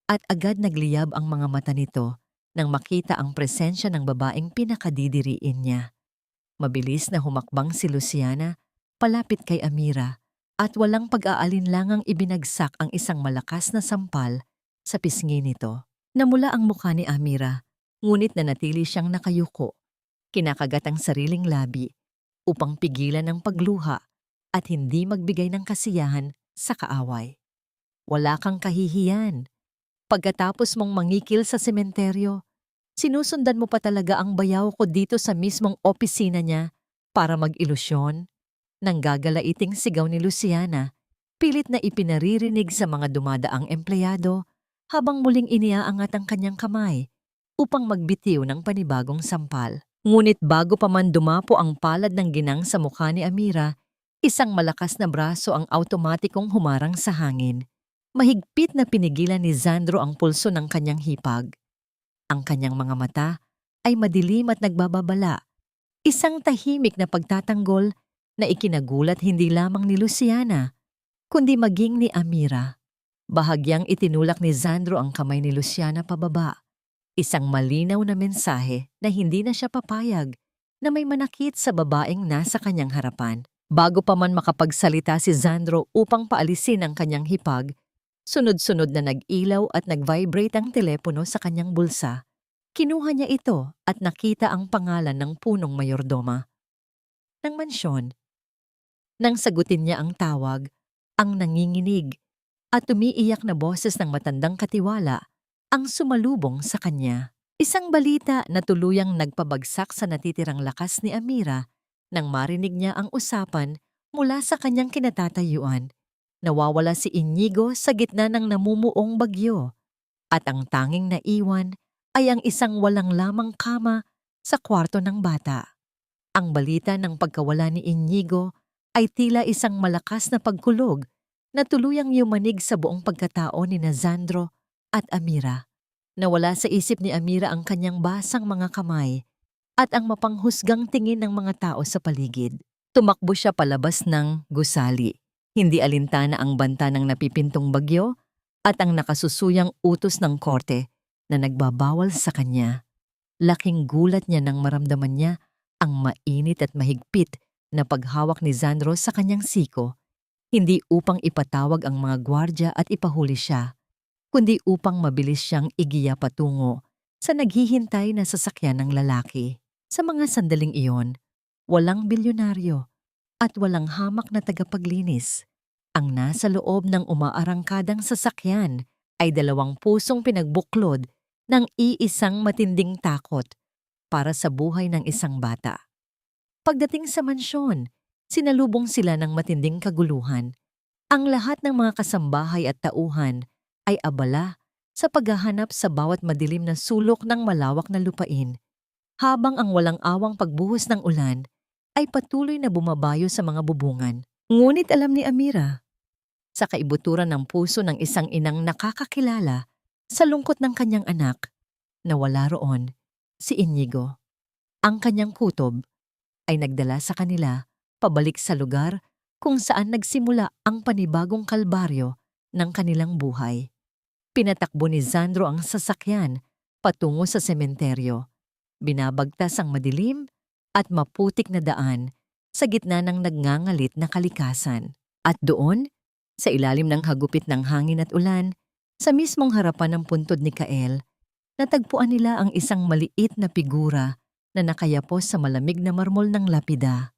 at agad nagliyab ang mga mata nito nang makita ang presensya ng babaeng pinakadidiriin niya. Mabilis na humakbang si Luciana palapit kay Amira at walang pag-aalinlangang ibinagsak ang isang malakas na sampal sa pisngi nito. Namula ang mukha ni Amira, ngunit nanatili siyang nakayuko, kinakagat ang sariling labi upang pigilan ang pagluha at hindi magbigay ng kasiyahan sa kaaway. Wala kang kahihiyan. Pagkatapos mong mangikil sa sementeryo, sinusundan mo pa talaga ang bayaw ko dito sa mismong opisina niya para mag-ilusyon? Nang gagalaiting sigaw ni Luciana, pilit na ipinaririnig sa mga dumadaang empleyado habang muling iniaangat ang kanyang kamay upang magbitiw ng panibagong sampal. Ngunit bago pa man dumapo ang palad ng ginang sa mukha ni Amira, isang malakas na braso ang automatikong humarang sa hangin. Mahigpit na pinigilan ni Sandro ang pulso ng kanyang hipag. Ang kanyang mga mata ay madilim at nagbababala. Isang tahimik na pagtatanggol na ikinagulat hindi lamang ni Luciana, kundi maging ni Amira. Bahagyang itinulak ni Sandro ang kamay ni Luciana pababa. Isang malinaw na mensahe na hindi na siya papayag na may manakit sa babaeng nasa kanyang harapan. Bago pa man makapagsalita si Sandro upang paalisin ang kanyang hipag, sunod-sunod na nag-ilaw at nag-vibrate ang telepono sa kanyang bulsa. Kinuha niya ito at nakita ang pangalan ng punong mayordoma ng mansyon. Nang sagutin niya ang tawag, ang nanginginig at umiiyak na boses ng matandang katiwala ang sumalubong sa kanya. Isang balita na tuluyang nagpabagsak sa natitirang lakas ni Amira nang marinig niya ang usapan mula sa kanyang kinatatayuan. Nawawala si Inigo sa gitna ng namumuong bagyo at ang tanging naiwan ay ang isang walang lamang kama sa kwarto ng bata. Ang balita ng pagkawala ni Inigo ay tila isang malakas na pagkulog na tuluyang yumanig sa buong pagkatao ni Sandro at Amira. Nawala sa isip ni Amira ang kanyang basang mga kamay at ang mapanghusgang tingin ng mga tao sa paligid. Tumakbo siya palabas ng gusali. Hindi alintana ang banta ng napipintong bagyo at ang nakasusuyang utos ng korte na nagbabawal sa kanya. Laking gulat niya nang maramdaman niya ang mainit at mahigpit na paghawak ni Sandro sa kanyang siko, hindi upang ipatawag ang mga gwardya at ipahuli siya, kundi upang mabilis siyang igiya patungo sa naghihintay na sasakyan ng lalaki. Sa mga sandaling iyon, walang bilyonaryo at walang hamak na tagapaglinis. Ang nasa loob ng umaarangkadang sasakyan ay 2 pusong pinagbuklod ng iisang matinding takot para sa buhay ng isang bata. Pagdating sa mansyon, sinalubong sila ng matinding kaguluhan. Ang lahat ng mga kasambahay at tauhan ay abala sa paghahanap sa bawat madilim na sulok ng malawak na lupain, habang ang walang awang pagbuhos ng ulan ay patuloy na bumabayo sa mga bubungan. Ngunit alam ni Amira, sa kaibuturan ng puso ng isang inang nakakakilala sa lungkot ng kanyang anak, na wala roon si Inigo. Ang kanyang kutob ay nagdala sa kanila pabalik sa lugar kung saan nagsimula ang panibagong kalbaryo ng kanilang buhay. Pinatakbo ni Sandro ang sasakyan patungo sa sementeryo. Binabagtas ang madilim at maputik na daan sa gitna ng nagngangalit na kalikasan. At doon, sa ilalim ng hagupit ng hangin at ulan, sa mismong harapan ng puntod ni Kael, natagpuan nila ang isang maliit na figura na nakayapos sa malamig na marmol ng lapida.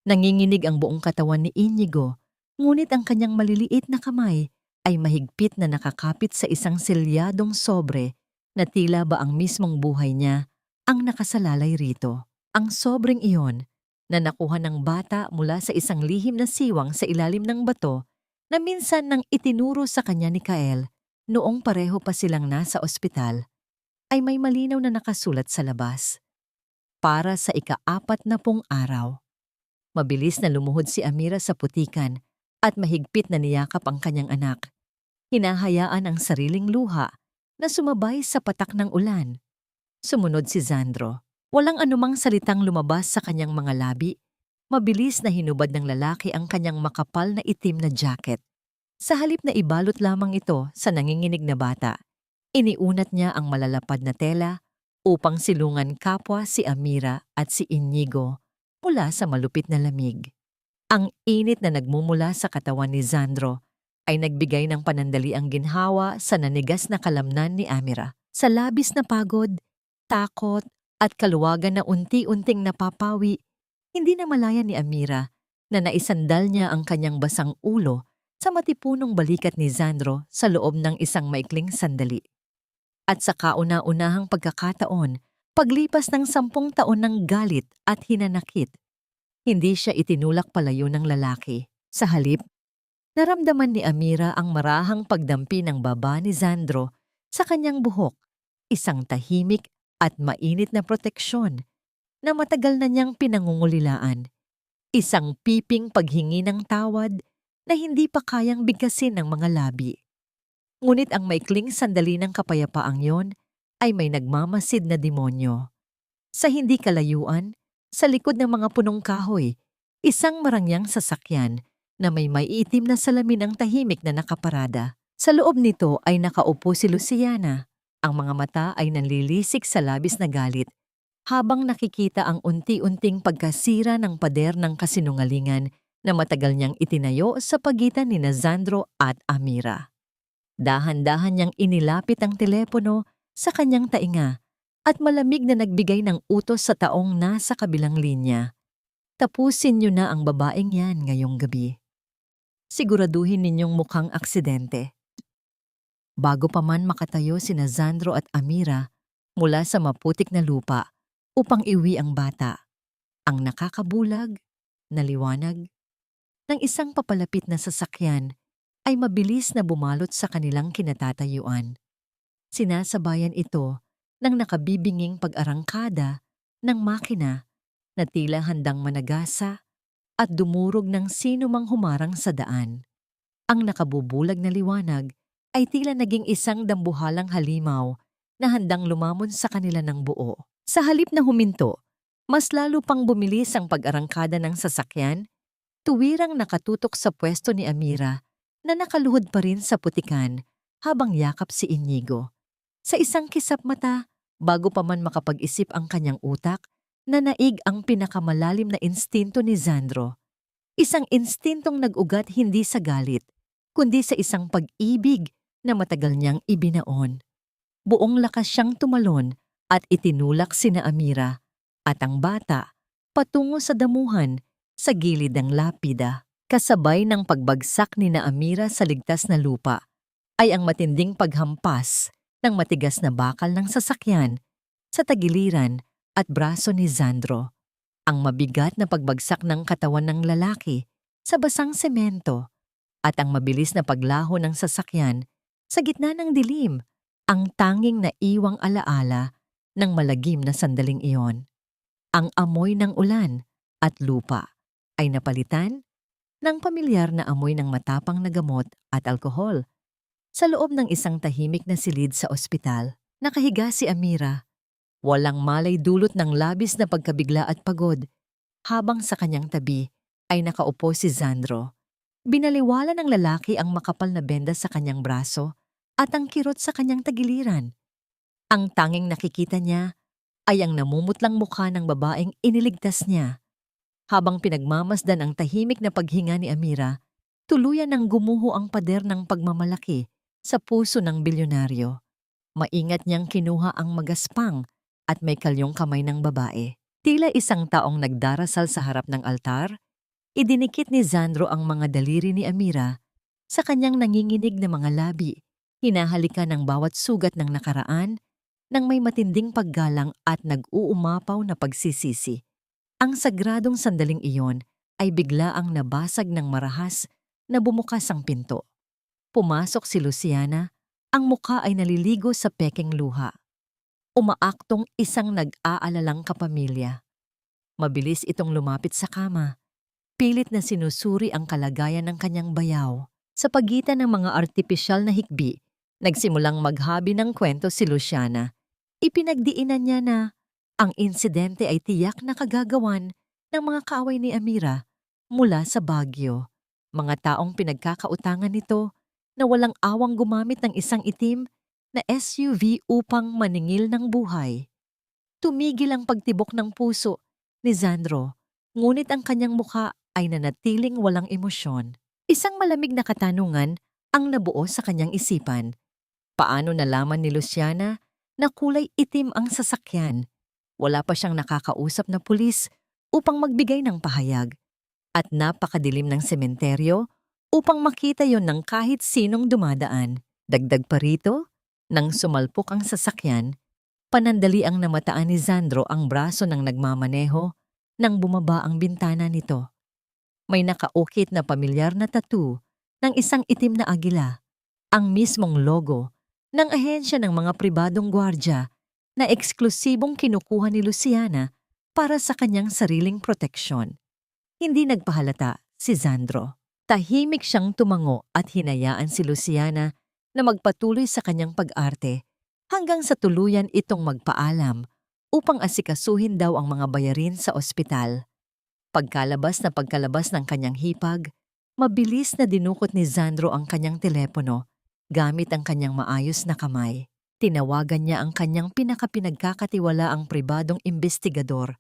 Nanginginig ang buong katawan ni Inigo, ngunit ang kanyang maliliit na kamay ay mahigpit na nakakapit sa isang selyadong sobre na tila ba ang mismong buhay niya ang nakasalalay rito. Ang sobreng iyon na nakuha ng bata mula sa isang lihim na siwang sa ilalim ng bato na minsan nang itinuro sa kanya ni Kael noong pareho pa silang nasa ospital, ay may malinaw na nakasulat sa labas. Para sa ika-40 araw. Mabilis na lumuhod si Amira sa putikan at mahigpit na niyakap ang kanyang anak. Hinahayaan ang sariling luha na sumabay sa patak ng ulan. Sumunod si Sandro. Walang anumang salitang lumabas sa kanyang mga labi. Mabilis na hinubad ng lalaki ang kanyang makapal na itim na jacket. Sa halip na ibalot lamang ito sa nanginginig na bata, iniunat niya ang malalapad na tela upang silungan kapwa si Amira at si Inigo mula sa malupit na lamig. Ang init na nagmumula sa katawan ni Sandro ay nagbigay ng panandaliang ginhawa sa nanigas na kalamnan ni Amira. Sa labis na pagod, takot at kaluwagan na unti-unting napapawi, hindi na malaya ni Amira na naisandal niya ang kanyang basang ulo sa matipunong balikat ni Sandro sa loob ng isang maikling sandali. At sa kauna-unahang pagkakataon, paglipas ng 10 taon ng galit at hinanakit, hindi siya itinulak palayo ng lalaki. Sa halip, naramdaman ni Amira ang marahang pagdampi ng baba ni Sandro sa kanyang buhok, isang tahimik at mainit na proteksyon na matagal na niyang pinangungulilaan, isang piping paghingi ng tawad na hindi pa kayang bigkasin ng mga labi. Ngunit ang maikling sandali ng kapayapaang yon ay may nagmamasid na demonyo. Sa hindi kalayuan, sa likod ng mga punong kahoy, isang marangyang sasakyan na may maiitim na salamin ang tahimik na nakaparada. Sa loob nito ay nakaupo si Luciana. Ang mga mata ay nanlilisik sa labis na galit, habang nakikita ang unti-unting pagkasira ng pader ng kasinungalingan na matagal niyang itinayo sa pagitan ni Sandro at Amira. Dahan-dahan niyang inilapit ang telepono sa kanyang tainga at malamig na nagbigay ng utos sa taong nasa kabilang linya. Tapusin niyo na ang babaeng yan ngayong gabi. Siguraduhin ninyong mukhang aksidente. Bago pa man makatayo sina Sandro at Amira mula sa maputik na lupa upang iwi ang bata, ang nakakabulag na liwanag ng isang papalapit na sasakyan ay mabilis na bumalot sa kanilang kinatatayuan. Sinasabayan ito ng nakabibinging pag-arangkada ng makina na tila handang managasa at dumurog ng sino mang humarang sa daan. Ang nakabubulag na liwanag ay tila naging isang dambuhalang halimaw na handang lumamon sa kanila ng buo. Sa halip na huminto, mas lalo pang bumilis ang pag-arangkada ng sasakyan, tuwirang nakatutok sa pwesto ni Amira na nakaluhod pa rin sa putikan habang yakap si Inigo. Sa isang kisap mata, bago pa man makapag-isip ang kanyang utak, nanaig ang pinakamalalim na instinto ni Sandro. Isang instintong nag-ugat hindi sa galit, kundi sa isang pag-ibig na matagal niyang ibinaon. Buong lakas siyang tumalon at itinulak sina Amira at ang bata patungo sa damuhan sa gilid ng lapida. Kasabay ng pagbagsak ni na Amira sa ligtas na lupa ay ang matinding paghampas ng matigas na bakal ng sasakyan sa tagiliran at braso ni Sandro. Ang mabigat na pagbagsak ng katawan ng lalaki sa basang semento at ang mabilis na paglaho ng sasakyan sa gitna ng dilim, ang tanging naiwang alaala ng malagim na sandaling iyon. Ang amoy ng ulan at lupa ay napalitan ng pamilyar na amoy ng matapang na gamot at alkohol. Sa loob ng isang tahimik na silid sa ospital, nakahiga si Amira. Walang malay dulot ng labis na pagkabigla at pagod, habang sa kanyang tabi ay nakaupo si Sandro. Binaliwala ng lalaki ang makapal na benda sa kanyang braso at ang kirot sa kanyang tagiliran. Ang tanging nakikita niya ay ang namumutlang mukha ng babaeng iniligtas niya. Habang pinagmamasdan ang tahimik na paghinga ni Amira, tuluyan ng gumuho ang pader ng pagmamalaki sa puso ng bilyonaryo. Maingat niyang kinuha ang magaspang at may kalyong kamay ng babae. Tila isang taong nagdarasal sa harap ng altar, idinikit ni Sandro ang mga daliri ni Amira sa kanyang nanginginig na mga labi. Hinahalikan ng bawat sugat ng nakaraan nang may matinding paggalang at nag-uumapaw na pagsisisi. Ang sagradong sandaling iyon ay biglaang nabasag ng marahas na bumukas ang pinto. Pumasok si Luciana, ang mukha ay naliligo sa pekeng luha. Umaaktong isang nag-aalalang kapamilya. Mabilis itong lumapit sa kama. Pilit na sinusuri ang kalagayan ng kanyang bayaw. Sa pagitan ng mga artipisyal na hikbi, nagsimulang maghabi ng kwento si Luciana. Ipinagdiinan niya na ang insidente ay tiyak na kagagawan ng mga kaaway ni Amira mula sa Baguio. Mga taong pinagkakautangan nito na walang awang gumamit ng isang itim na SUV upang maningil ng buhay. Tumigil ang pagtibok ng puso ni Sandro, ngunit ang kanyang mukha ay nanatiling walang emosyon. Isang malamig na katanungan ang nabuo sa kanyang isipan. Paano nalaman ni Luciana na kulay itim ang sasakyan? Wala pa siyang nakakausap na pulis upang magbigay ng pahayag at napakadilim ng sementeryo upang makita yon ng kahit sinong dumadaan. Dagdag pa rito, nang sumalpok ang sasakyan, panandali ang namataan ni Sandro ang braso ng nagmamaneho nang bumaba ang bintana nito. May nakaukit na pamilyar na tattoo ng isang itim na agila, ang mismong logo ng ahensya ng mga pribadong gwardya na eksklusibong kinukuha ni Luciana para sa kanyang sariling proteksyon. Hindi nagpahalata si Sandro. Tahimik siyang tumango at hinayaan si Luciana na magpatuloy sa kanyang pag-arte hanggang sa tuluyan itong magpaalam upang asikasuhin daw ang mga bayarin sa ospital. Pagkalabas ng kanyang hipag, mabilis na dinukot ni Sandro ang kanyang telepono gamit ang kanyang maayos na kamay. Tinawagan niya ang kanyang pinagkakatiwalaang pribadong imbestigador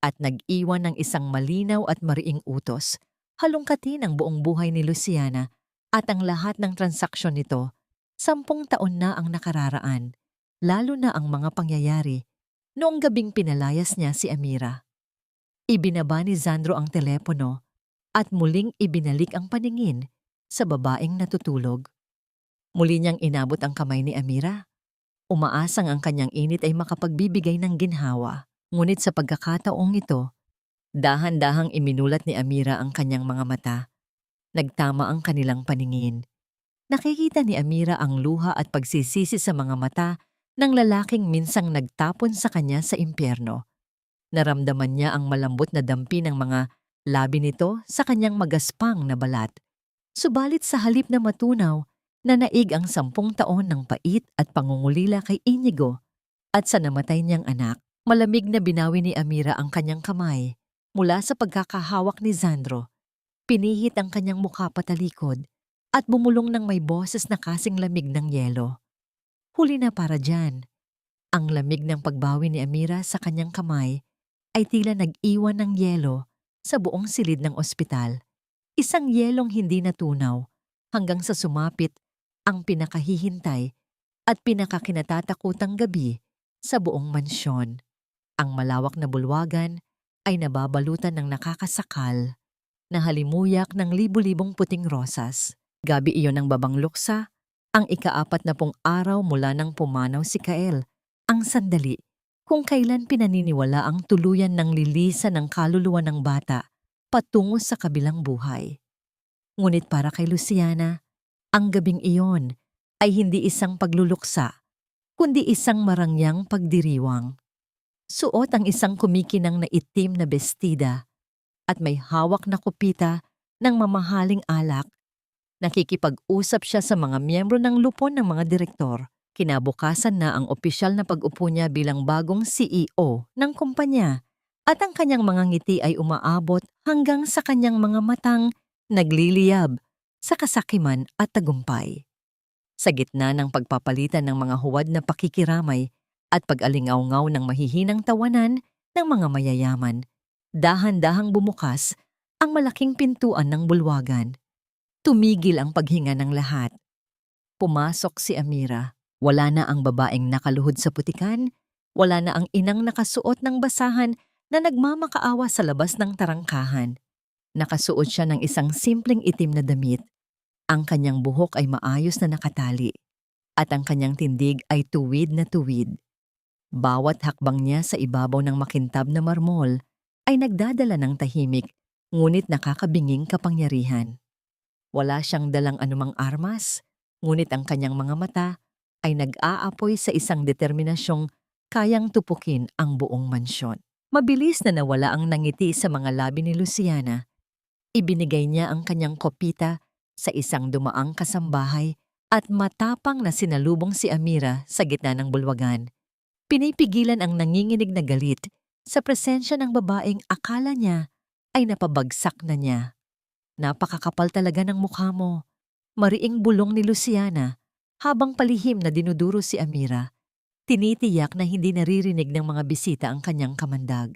at nag-iwan ng isang malinaw at mariing utos, halongkatin ang buong buhay ni Luciana at ang lahat ng transaksyon nito. 10 taon na ang nakararaan, lalo na ang mga pangyayari noong gabing pinalayas niya si Amira. Ibinaba ni Sandro ang telepono at muling ibinalik ang paningin sa babaeng natutulog. Muli niyang inabot ang kamay ni Amira. Umaasang ang kanyang init ay makapagbibigay ng ginhawa. Ngunit sa pagkakataong ito, dahan-dahang iminulat ni Amira ang kanyang mga mata. Nagtama ang kanilang paningin. Nakikita ni Amira ang luha at pagsisisi sa mga mata ng lalaking minsang nagtapon sa kanya sa impyerno. Naramdaman niya ang malambot na dampi ng mga labi nito sa kanyang magaspang na balat. Subalit sa halip na matunaw, nanaig ang 10 taon ng pait at pangungulila kay Inigo at sa namatay niyang anak. Malamig na binawi ni Amira ang kanyang kamay mula sa pagkakahawak ni Sandro. Pinihit ang kanyang mukha patalikod at bumulong ng may boses na kasing lamig ng yelo. Huli na para dyan. Ang lamig ng pagbawi ni Amira sa kanyang kamay ay tila nag-iwan ng yelo sa buong silid ng ospital. Isang yelong hindi natunaw hanggang sa sumapit ang pinakahihintay at pinakakinatatakutang gabi sa buong mansyon. Ang malawak na bulwagan ay nababalutan ng nakakasakal na halimuyak ng libu-libong puting rosas. Gabi iyon ng Babang Luksa, ang ika-40 araw mula nang pumanaw si Kael, ang sandali kung kailan pinaniniwala ang tuluyan ng lilisan ng kaluluwa ng bata patungo sa kabilang buhay. Ngunit para kay Luciana, ang gabing iyon ay hindi isang pagluluksa, kundi isang marangyang pagdiriwang. Suot ang isang kumikinang na itim na bestida at may hawak na kupita ng mamahaling alak. Nakikipag-usap siya sa mga miyembro ng lupon ng mga direktor. Kinabukasan na ang opisyal na pag-upo niya bilang bagong CEO ng kumpanya at ang kanyang mga ngiti ay umaabot hanggang sa kanyang mga matang nagliliyab sa kasakiman at tagumpay. Sa gitna ng pagpapalitan ng mga huwad na pakikiramay at pag-alingaw-ngaw ng mahihinang tawanan ng mga mayayaman, dahan-dahang bumukas ang malaking pintuan ng bulwagan. Tumigil ang paghinga ng lahat. Pumasok si Amira. Wala na ang babaeng nakaluhod sa putikan, wala na ang inang nakasuot ng basahan na nagmamakaawa sa labas ng tarangkahan. Nakasuot siya ng isang simpleng itim na damit. Ang kanyang buhok ay maayos na nakatali, at ang kanyang tindig ay tuwid na tuwid. Bawat hakbang niya sa ibabaw ng makintab na marmol ay nagdadala ng tahimik, ngunit nakakabinging kapangyarihan. Wala siyang dalang anumang armas, ngunit ang kanyang mga mata ay nag-aapoy sa isang determinasyong kayang tupukin ang buong mansyon. Mabilis na nawala ang nangiti sa mga labi ni Luciana. Ibinigay niya ang kanyang kopita sa isang dumaang kasambahay at matapang na sinalubong si Amira sa gitna ng bulwagan. Pinipigilan ang nanginginig na galit sa presensya ng babaeng akala niya ay napabagsak na niya. Napakakapal talaga ng mukha mo, mariing bulong ni Luciana habang palihim na dinuduro si Amira. Tinitiyak na hindi naririnig ng mga bisita ang kanyang kamandag.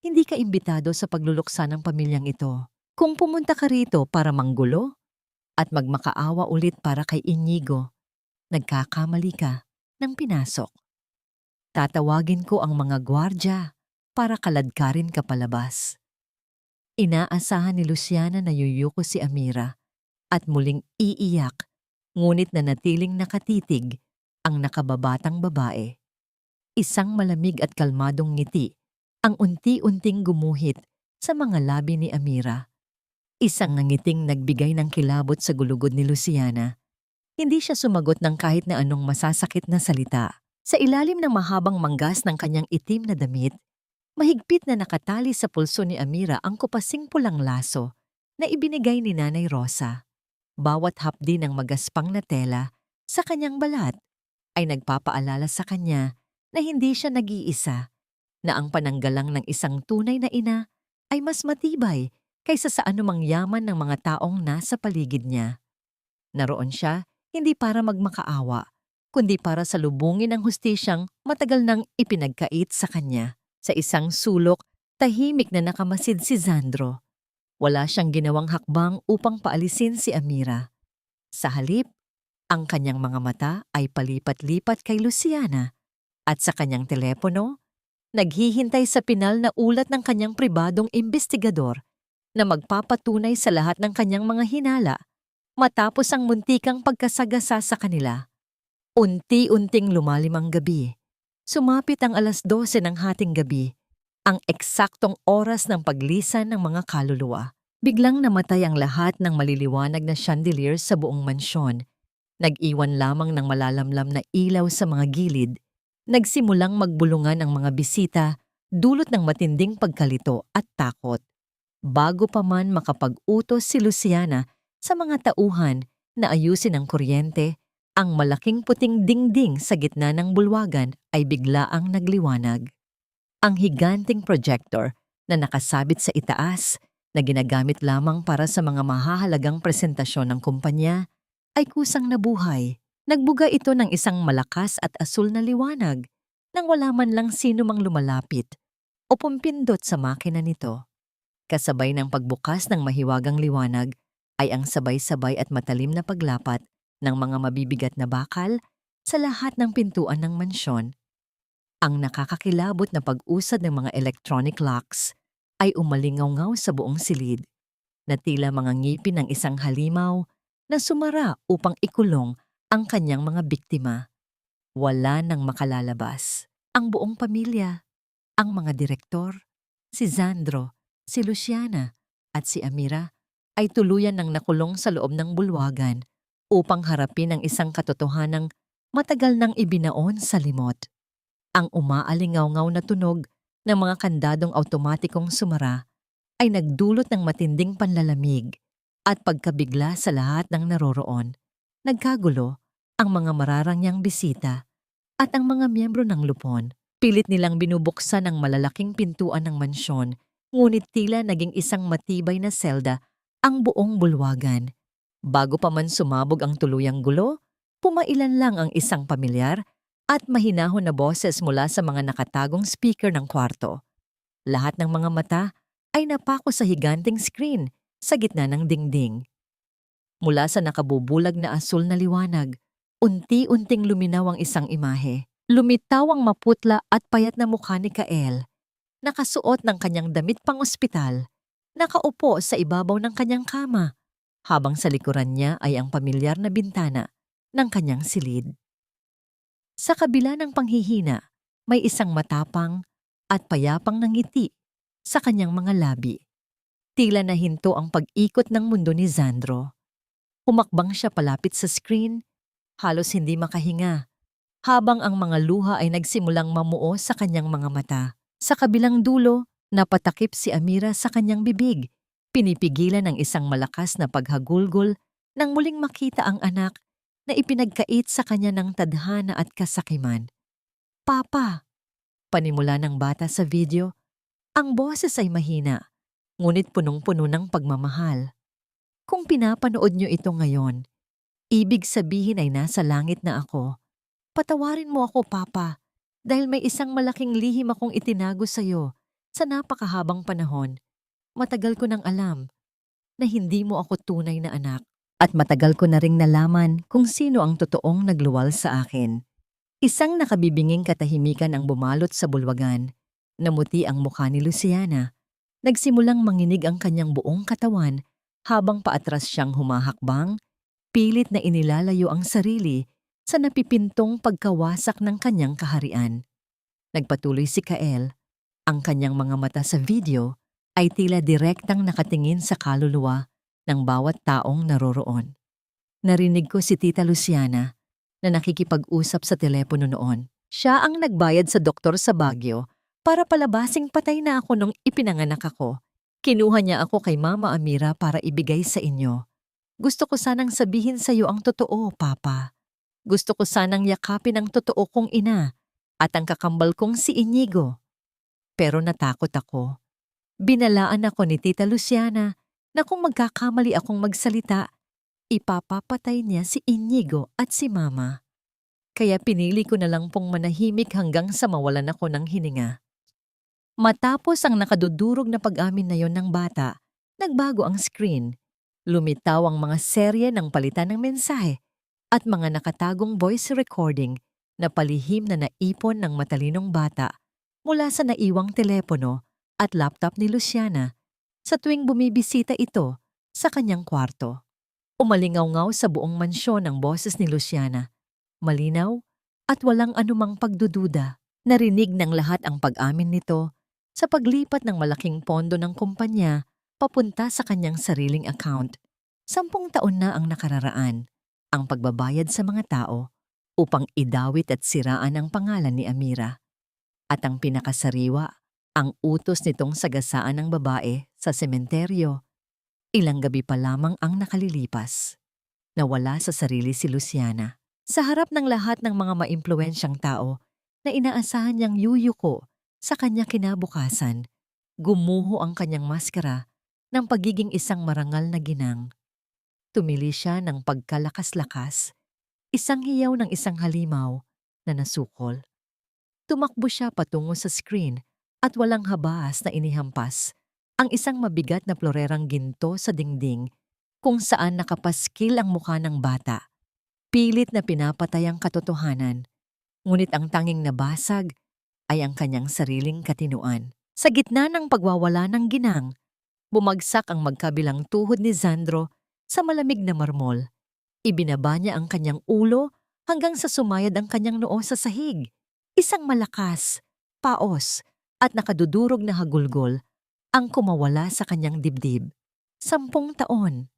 Hindi ka imbitado sa pagluluksa ng pamilyang ito. Kung pumunta ka rito para manggulo at magmakaawa ulit para kay Inigo, nagkakamali ka ng pinasok. Tatawagin ko ang mga gwardya para kaladkarin ka palabas. Inaasahan ni Luciana na yuyuko si Amira at muling iiyak, ngunit nanatiling nakatitig ang nakababatang babae. Isang malamig at kalmadong ngiti ang unti-unting gumuhit sa mga labi ni Amira. Isang nangiting nagbigay ng kilabot sa gulugod ni Luciana. Hindi siya sumagot ng kahit na anong masasakit na salita. Sa ilalim ng mahabang manggas ng kanyang itim na damit, mahigpit na nakatali sa pulso ni Amira ang kupasing pulang laso na ibinigay ni Nanay Rosa. Bawat hapdi ng magaspang na tela sa kanyang balat ay nagpapaalala sa kanya na hindi siya nag-iisa, na ang pananggalang ng isang tunay na ina ay mas matibay kaysa sa anumang yaman ng mga taong nasa paligid niya. Naroon siya hindi para magmakaawa, kundi para salubungin ang hustisyang matagal nang ipinagkait sa kanya. Sa isang sulok, tahimik na nakamasid si Zandro. Wala siyang ginawang hakbang upang paalisin si Amira. Sa halip, ang kanyang mga mata ay palipat-lipat kay Luciana at sa kanyang telepono, naghihintay sa pinal na ulat ng kanyang pribadong investigador na magpapatunay sa lahat ng kanyang mga hinala matapos ang muntikang pagkasagasa sa kanila. Unti-unting lumalim ang gabi. Sumapit ang 12:00 ng hating gabi, ang eksaktong oras ng paglisan ng mga kaluluwa. Biglang namatay ang lahat ng maliliwanag na chandelier sa buong mansyon. Nag-iwan lamang ng malalamlam na ilaw sa mga gilid. Nagsimulang magbulungan ang mga bisita, dulot ng matinding pagkalito at takot. Bago pa man makapag-utos si Luciana sa mga tauhan na ayusin ang kuryente, ang malaking puting dingding sa gitna ng bulwagan ay biglaang nagliwanag. Ang higanting projector na nakasabit sa itaas na ginagamit lamang para sa mga mahahalagang presentasyon ng kumpanya ay kusang nabuhay. Nagbuga ito ng isang malakas at asul na liwanag nang wala man lang sino mang lumalapit o pumpindot sa makina nito. Kasabay ng pagbukas ng mahiwagang liwanag ay ang sabay-sabay at matalim na paglapat ng mga mabibigat na bakal sa lahat ng pintuan ng mansyon. Ang nakakakilabot na pag-usad ng mga electronic locks ay umalingaw-ngaw sa buong silid na tila mga ngipin ng isang halimaw na sumara upang ikulong ang kanyang mga biktima. Wala nang makalalabas. Ang buong pamilya, ang mga direktor, si Sandro, si Luciana at si Amira ay tuluyan ng nakulong sa loob ng bulwagan upang harapin ang isang katotohanang matagal nang ibinaon sa limot. Ang umaalingaw-ngaw na tunog ng mga kandadong automatikong sumara ay nagdulot ng matinding panlalamig at pagkabigla sa lahat ng naroroon. Nagkagulo ang mga mararangyang bisita at ang mga miyembro ng lupon. Pilit nilang binubuksan ang malalaking pintuan ng mansyon, ngunit tila naging isang matibay na selda ang buong bulwagan. Bago pa man sumabog ang tuluyang gulo, pumailan lang ang isang pamilyar at mahinahon na boses mula sa mga nakatagong speaker ng kwarto. Lahat ng mga mata ay napako sa higanting screen sa gitna ng dingding. Mula sa nakabubulag na asul na liwanag, unti-unting luminaw ang isang imahe. Lumitaw ang maputla at payat na mukha ni Kael, nakasuot ng kanyang damit pang-ospital, nakaupo sa ibabaw ng kanyang kama, habang sa likuran niya ay ang pamilyar na bintana ng kanyang silid. Sa kabila ng panghihina, may isang matapang at payapang nangiti sa kanyang mga labi. Tila nahinto ang pag-ikot ng mundo ni Sandro. Humakbang siya palapit sa screen, halos hindi makahinga, habang ang mga luha ay nagsimulang mamuo sa kanyang mga mata. Sa kabilang dulo, napatakip si Amira sa kanyang bibig, pinipigilan ng isang malakas na paghagulgol nang muling makita ang anak na ipinagkait sa kanya ng tadhana at kasakiman. "Papa!" Panimula ng bata sa video. Ang boses ay mahina, ngunit punong-puno ng pagmamahal. "Kung pinapanood niyo ito ngayon, ibig sabihin ay nasa langit na ako. Patawarin mo ako, Papa, dahil may isang malaking lihim akong itinago sa iyo sa napakahabang panahon. Matagal ko nang alam na hindi mo ako tunay na anak at matagal ko na ring nalaman kung sino ang totoong nagluwal sa akin." Isang nakabibinging katahimikan ang bumalot sa bulwagan. Namuti ang mukha ni Luciana. Nagsimulang manginig ang kanyang buong katawan habang paatras siyang humahakbang, pilit na inilalayo ang sarili sa napipintong pagkawasak ng kanyang kaharian. Nagpatuloy si Kael. Ang kanyang mga mata sa video ay tila direktang nakatingin sa kaluluwa ng bawat taong naroroon. Narinig ko si Tita Luciana na nakikipag-usap sa telepono noon. Siya ang nagbayad sa doktor sa Baguio para palabasing patay na ako nung ipinanganak ako. Kinuha niya ako kay Mama Amira para ibigay sa inyo. Gusto ko sanang sabihin sa iyo ang totoo, Papa. Gusto ko sanang yakapin ang totoo kong ina at ang kakambal kong si Inigo. Pero natakot ako. Binalaan ako ni Tita Luciana na kung magkakamali akong magsalita, ipapapatay niya si Inigo at si Mama. Kaya pinili ko na lang pong manahimik hanggang sa mawalan ako ng hininga. Matapos ang nakadudurog na pag-amin na yon ng bata, nagbago ang screen. Lumitaw ang mga serye ng palitan ng mensahe at mga nakatagong voice recording na palihim na naipon ng matalinong bata mula sa naiwang telepono at laptop ni Luciana sa tuwing bumibisita ito sa kanyang kwarto. Umalingaw-ngaw sa buong mansyon ang boses ni Luciana. Malinaw at walang anumang pagdududa. Narinig ng lahat ang pag-amin nito sa paglipat ng malaking pondo ng kumpanya papunta sa kanyang sariling account. 10 taon na ang nakararaan. Ang pagbabayad sa mga tao upang idawit at siraan ang pangalan ni Amira. At ang pinakasariwa, ang utos nitong sagasaan ng babae sa sementeryo. Ilang gabi pa lamang ang nakalilipas. Nawala sa sarili si Luciana. Sa harap ng lahat ng mga maimpluwensyang tao na inaasahan niyang yuyuko sa kanya kinabukasan, gumuho ang kanyang maskara ng pagiging isang marangal na ginang. Tumili siya ng pagkalakas-lakas, isang hiyaw ng isang halimaw na nasukol. Tumakbo siya patungo sa screen at walang habas na inihampas ang isang mabigat na florerang ginto sa dingding kung saan nakapaskil ang mukha ng bata. Pilit na pinapatay ang katotohanan, ngunit ang tanging nabasag ay ang kanyang sariling katinuan. Sa gitna ng pagwawala ng ginang, bumagsak ang magkabilang tuhod ni Sandro sa malamig na marmol. Ibinaba niya ang kanyang ulo hanggang sa sumayad ang kanyang noo sa sahig. Isang malakas, paos, at nakadudurog na hagulgol ang kumawala sa kanyang dibdib. 10 taon.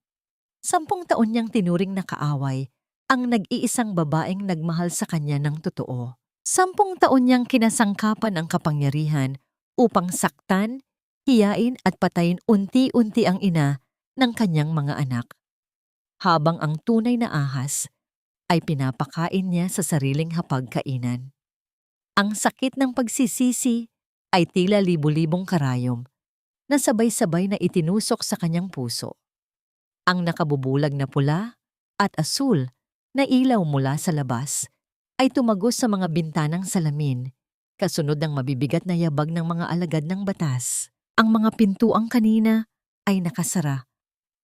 10 taon niyang tinuring na kaaway ang nag-iisang babaeng nagmahal sa kanya ng totoo. 10 taon niyang kinasangkapan ang kapangyarihan upang saktan, hiyain at patayin unti-unti ang ina ng kanyang mga anak. Habang ang tunay na ahas ay pinapakain niya sa sariling hapagkainan. Ang sakit ng pagsisisi ay tila libu-libong karayom na sabay-sabay na itinusok sa kanyang puso. Ang nakabubulag na pula at asul na ilaw mula sa labas ay tumagos sa mga bintanang salamin, kasunod ng mabibigat na yabag ng mga alagad ng batas. Ang mga pintuang kanina ay nakasara,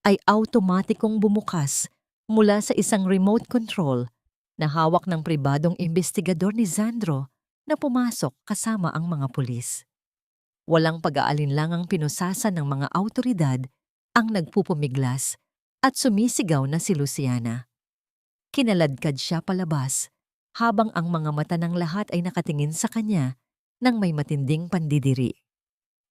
ay automatikong bumukas mula sa isang remote control na hawak ng pribadong investigador ni Sandro na pumasok kasama ang mga pulis. Walang pag-aalinlangang pinusasan ng mga awtoridad ang nagpupumiglas at sumisigaw na si Luciana. Kinaladkad siya palabas habang ang mga mata ng lahat ay nakatingin sa kanya ng may matinding pandidiri.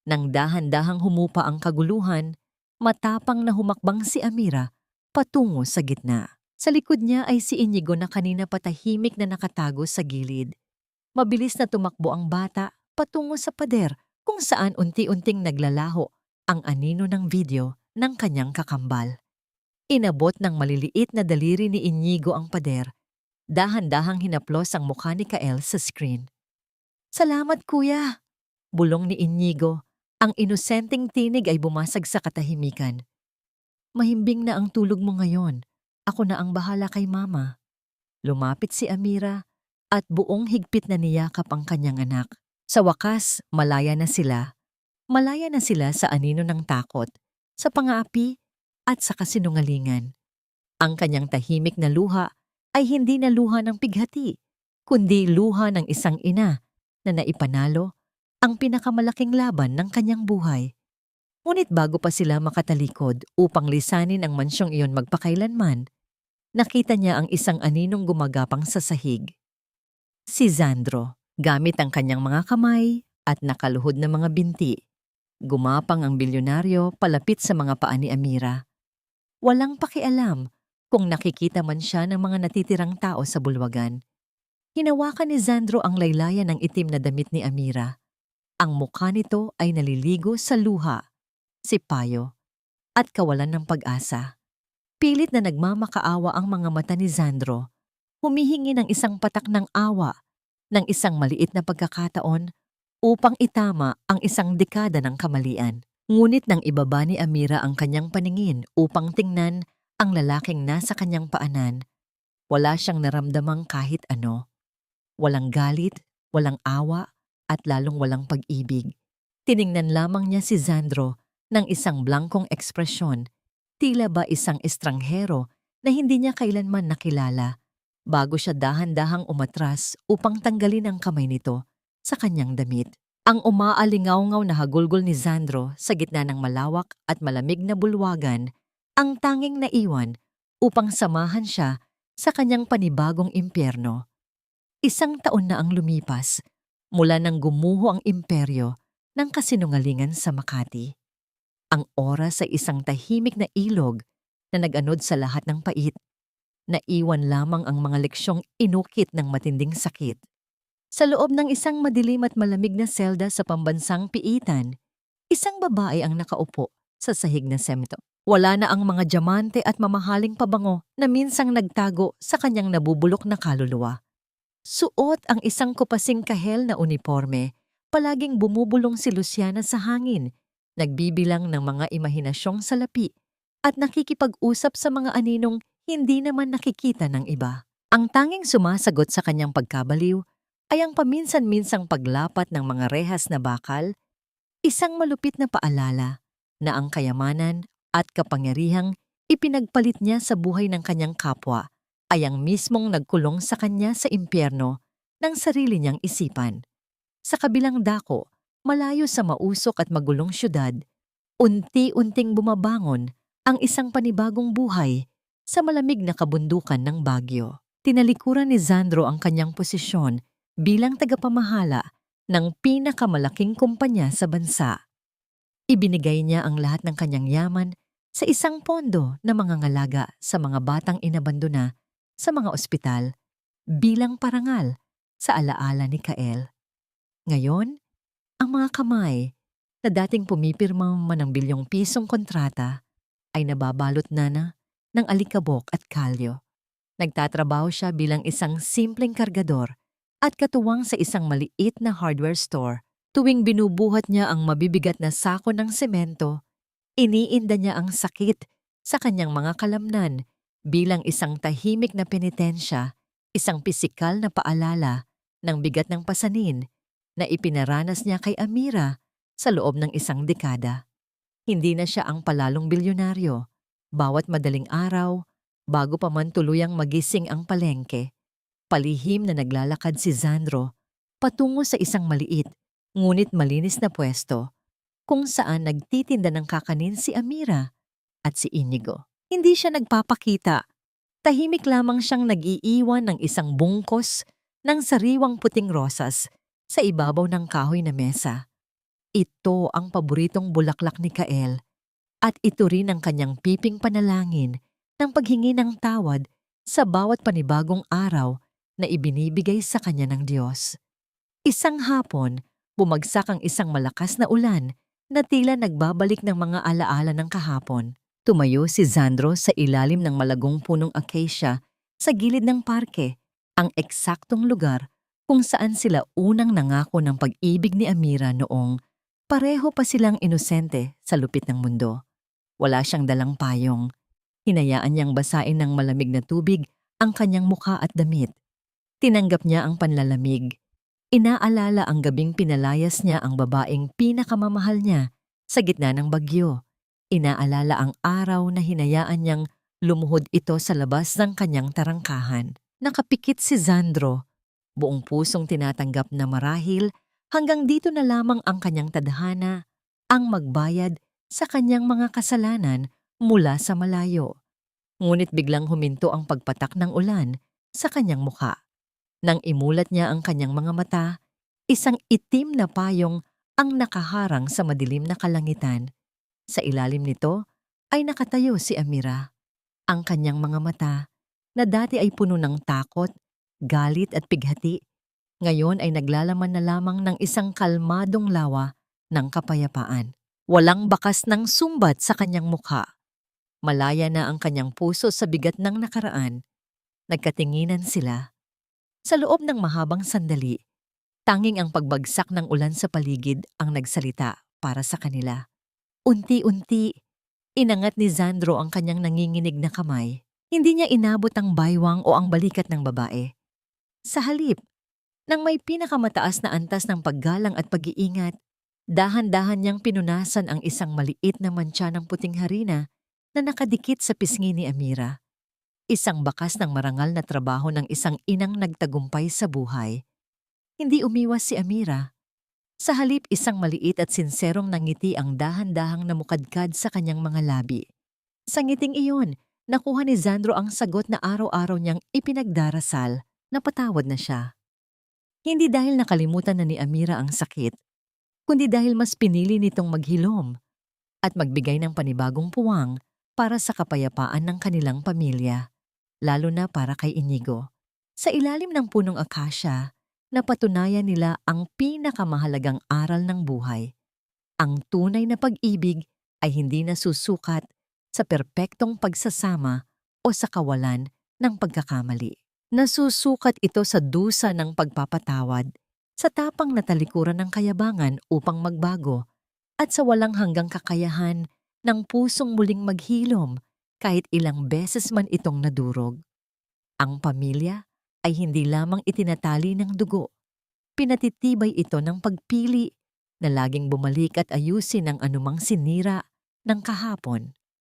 Nang dahan-dahang humupa ang kaguluhan, matapang na humakbang si Amira patungo sa gitna. Sa likod niya ay si Inigo na kanina patahimik na nakatago sa gilid. Mabilis na tumakbo ang bata patungo sa pader kung saan unti-unting naglalaho ang anino ng video ng kanyang kakambal. Inabot ng maliliit na daliri ni Inigo ang pader. Dahan-dahang hinaplos ang mukha ni Kael sa screen. "Salamat, kuya!" Bulong ni Inigo. Ang inosenteng tinig ay bumasag sa katahimikan. "Mahimbing na ang tulog mo ngayon. Ako na ang bahala kay mama." Lumapit si Amira at buong higpit na niyakap ang kanyang anak. Sa wakas, malaya na sila. Malaya na sila sa anino ng takot, sa pang-aapi at sa kasinungalingan. Ang kanyang tahimik na luha ay hindi na luha ng pighati, kundi luha ng isang ina na naipanalo ang pinakamalaking laban ng kanyang buhay. Ngunit bago pa sila makatalikod upang lisanin ang mansyong iyon magpakailanman, nakita niya ang isang aninong gumagapang sa sahig. Si Sandro, gamit ang kanyang mga kamay at nakaluhod na mga binti. Gumapang ang bilyonaryo palapit sa mga paa ni Amira. Walang pakialam kung nakikita man siya ng mga natitirang tao sa bulwagan. Hinawakan ni Sandro ang laylayan ng itim na damit ni Amira. Ang mukha nito ay naliligo sa luha, sipayo, at kawalan ng pag-asa. Pilit na nagmamakaawa ang mga mata ni Sandro, humihingi ng isang patak ng awa, ng isang maliit na pagkakataon upang itama ang isang dekada ng kamalian. Ngunit nang ibaba ni Amira ang kanyang paningin upang tingnan ang lalaking nasa kanyang paanan, wala siyang naramdamang kahit ano. Walang galit, walang awa, at lalong walang pag-ibig. Tiningnan lamang niya si Sandro ng isang blankong ekspresyon, tila ba isang estranghero na hindi niya kailanman nakilala, bago siya dahan-dahang umatras upang tanggalin ang kamay nito sa kanyang damit. Ang umaalingaw-ngaw na hagulgol ni Sandro sa gitna ng malawak at malamig na bulwagan ang tanging naiwan upang samahan siya sa kanyang panibagong impyerno. 1 taon na ang lumipas mula nang gumuho ang imperyo ng kasinungalingan sa Makati. Ang oras ay isang tahimik na ilog na nag-anod sa lahat ng pait. Naiwan lamang ang mga leksyong inukit ng matinding sakit. Sa loob ng isang madilim at malamig na selda sa pambansang piitan, isang babae ang nakaupo sa sahig na semento. Wala na ang mga diamante at mamahaling pabango na minsang nagtago sa kanyang nabubulok na kaluluwa. Suot ang isang kupasing kahel na uniforme, palaging bumubulong si Luciana sa hangin, nagbibilang ng mga imahinasyong salapi at nakikipag-usap sa mga aninong hindi naman nakikita ng iba. Ang tanging sumasagot sa kanyang pagkabaliw ay ang paminsan-minsang paglapat ng mga rehas na bakal, isang malupit na paalala na ang kayamanan at kapangyarihang ipinagpalit niya sa buhay ng kanyang kapwa ay ang mismong nagkulong sa kanya sa impyerno ng sarili niyang isipan. Sa kabilang dako, malayo sa mausok at magulong syudad, unti-unting bumabangon ang isang panibagong buhay sa malamig na kabundukan ng Baguio. Tinalikuran ni Sandro ang kanyang posisyon bilang tagapamahala ng pinakamalaking kumpanya sa bansa. Ibinigay niya ang lahat ng kanyang yaman sa isang pondo na mangangalaga sa mga batang inabandona sa mga ospital bilang parangal sa alaala ni Kael. Ngayon, ang mga kamay na dating pumipirma man ng bilyong pisong kontrata ay nababalot na ng alikabok at kalyo. Nagtatrabaho siya bilang isang simpleng kargador at katuwang sa isang maliit na hardware store. Tuwing binubuhat niya ang mabibigat na sako ng semento, iniinda niya ang sakit sa kanyang mga kalamnan bilang isang tahimik na penitensya, isang pisikal na paalala ng bigat ng pasanin na ipinaranas niya kay Amira sa loob ng isang dekada. Hindi na siya ang palalong bilyonaryo. Bawat madaling araw, bago pa man tuluyang magising ang palengke, palihim na naglalakad si Sandro patungo sa isang maliit ngunit malinis na pwesto kung saan nagtitinda ng kakanin si Amira at si Inigo. Hindi siya nagpapakita. Tahimik lamang siyang nag-iiwan ng isang bungkos ng sariwang puting rosas sa ibabaw ng kahoy na mesa. Ito ang paboritong bulaklak ni Kael at ito rin ang kanyang piping panalangin ng paghingi ng tawad sa bawat panibagong araw na ibinibigay sa kanya ng Diyos. Isang hapon, bumagsak ang isang malakas na ulan na tila nagbabalik ng mga alaala ng kahapon. Tumayo si Sandro sa ilalim ng malagong punong acacia sa gilid ng parke, ang eksaktong lugar kung saan sila unang nangako ng pag-ibig ni Amira noong pareho pa silang inosente sa lupit ng mundo. Wala siyang dalang payong. Hinayaan niyang basain ng malamig na tubig ang kanyang mukha at damit. Tinanggap niya ang panlalamig. Inaalala ang gabing pinalayas niya ang babaeng pinakamamahal niya sa gitna ng bagyo. Inaalala ang araw na hinayaan niyang lumuhod ito sa labas ng kanyang tarangkahan. Nakapikit si Sandro, buong pusong tinatanggap na marahil hanggang dito na lamang ang kanyang tadhana, ang magbayad sa kanyang mga kasalanan mula sa malayo. Ngunit biglang huminto ang pagpatak ng ulan sa kanyang mukha. Nang imulat niya ang kanyang mga mata, isang itim na payong ang nakaharang sa madilim na kalangitan. Sa ilalim nito ay nakatayo si Amira. Ang kanyang mga mata, na dati ay puno ng takot, galit at pighati, ngayon ay naglalaman na lamang ng isang kalmadong lawa ng kapayapaan. Walang bakas ng sumbat sa kanyang mukha. Malaya na ang kanyang puso sa bigat ng nakaraan. Nagkatinginan sila. Sa loob ng mahabang sandali, tanging ang pagbagsak ng ulan sa paligid ang nagsalita para sa kanila. Unti-unti, inangat ni Sandro ang kanyang nanginginig na kamay. Hindi niya inabot ang baywang o ang balikat ng babae. Sa halip, nang may pinakamataas na antas ng paggalang at pag-iingat, dahan-dahan niyang pinunasan ang isang maliit na mantsa ng puting harina na nakadikit sa pisngi ni Amira. Isang bakas ng marangal na trabaho ng isang inang nagtagumpay sa buhay. Hindi umiwas si Amira. Sa halip, isang maliit at sinserong nangiti ang dahan-dahang namukadkad sa kanyang mga labi. Sa ngiting iyon, nakuha ni Sandro ang sagot na araw-araw niyang ipinagdarasal na patawad na siya. Hindi dahil nakalimutan na ni Amira ang sakit, kundi dahil mas pinili nitong maghilom at magbigay ng panibagong puwang para sa kapayapaan ng kanilang pamilya, lalo na para kay Inigo. Sa ilalim ng punong akasya, napatunayan nila ang pinakamahalagang aral ng buhay. Ang tunay na pag-ibig ay hindi nasusukat sa perpektong pagsasama o sa kawalan ng pagkakamali. Nasusukat ito sa dusa ng pagpapatawad, sa tapang na talikuran ng kayabangan upang magbago, at sa walang hanggang kakayahan ng pusong muling maghilom kahit ilang beses man itong nadurog. Ang pamilya ay hindi lamang itinatali ng dugo. Pinatitibay ito ng pagpili na laging bumalik at ayusin ang anumang sinira ng kahapon.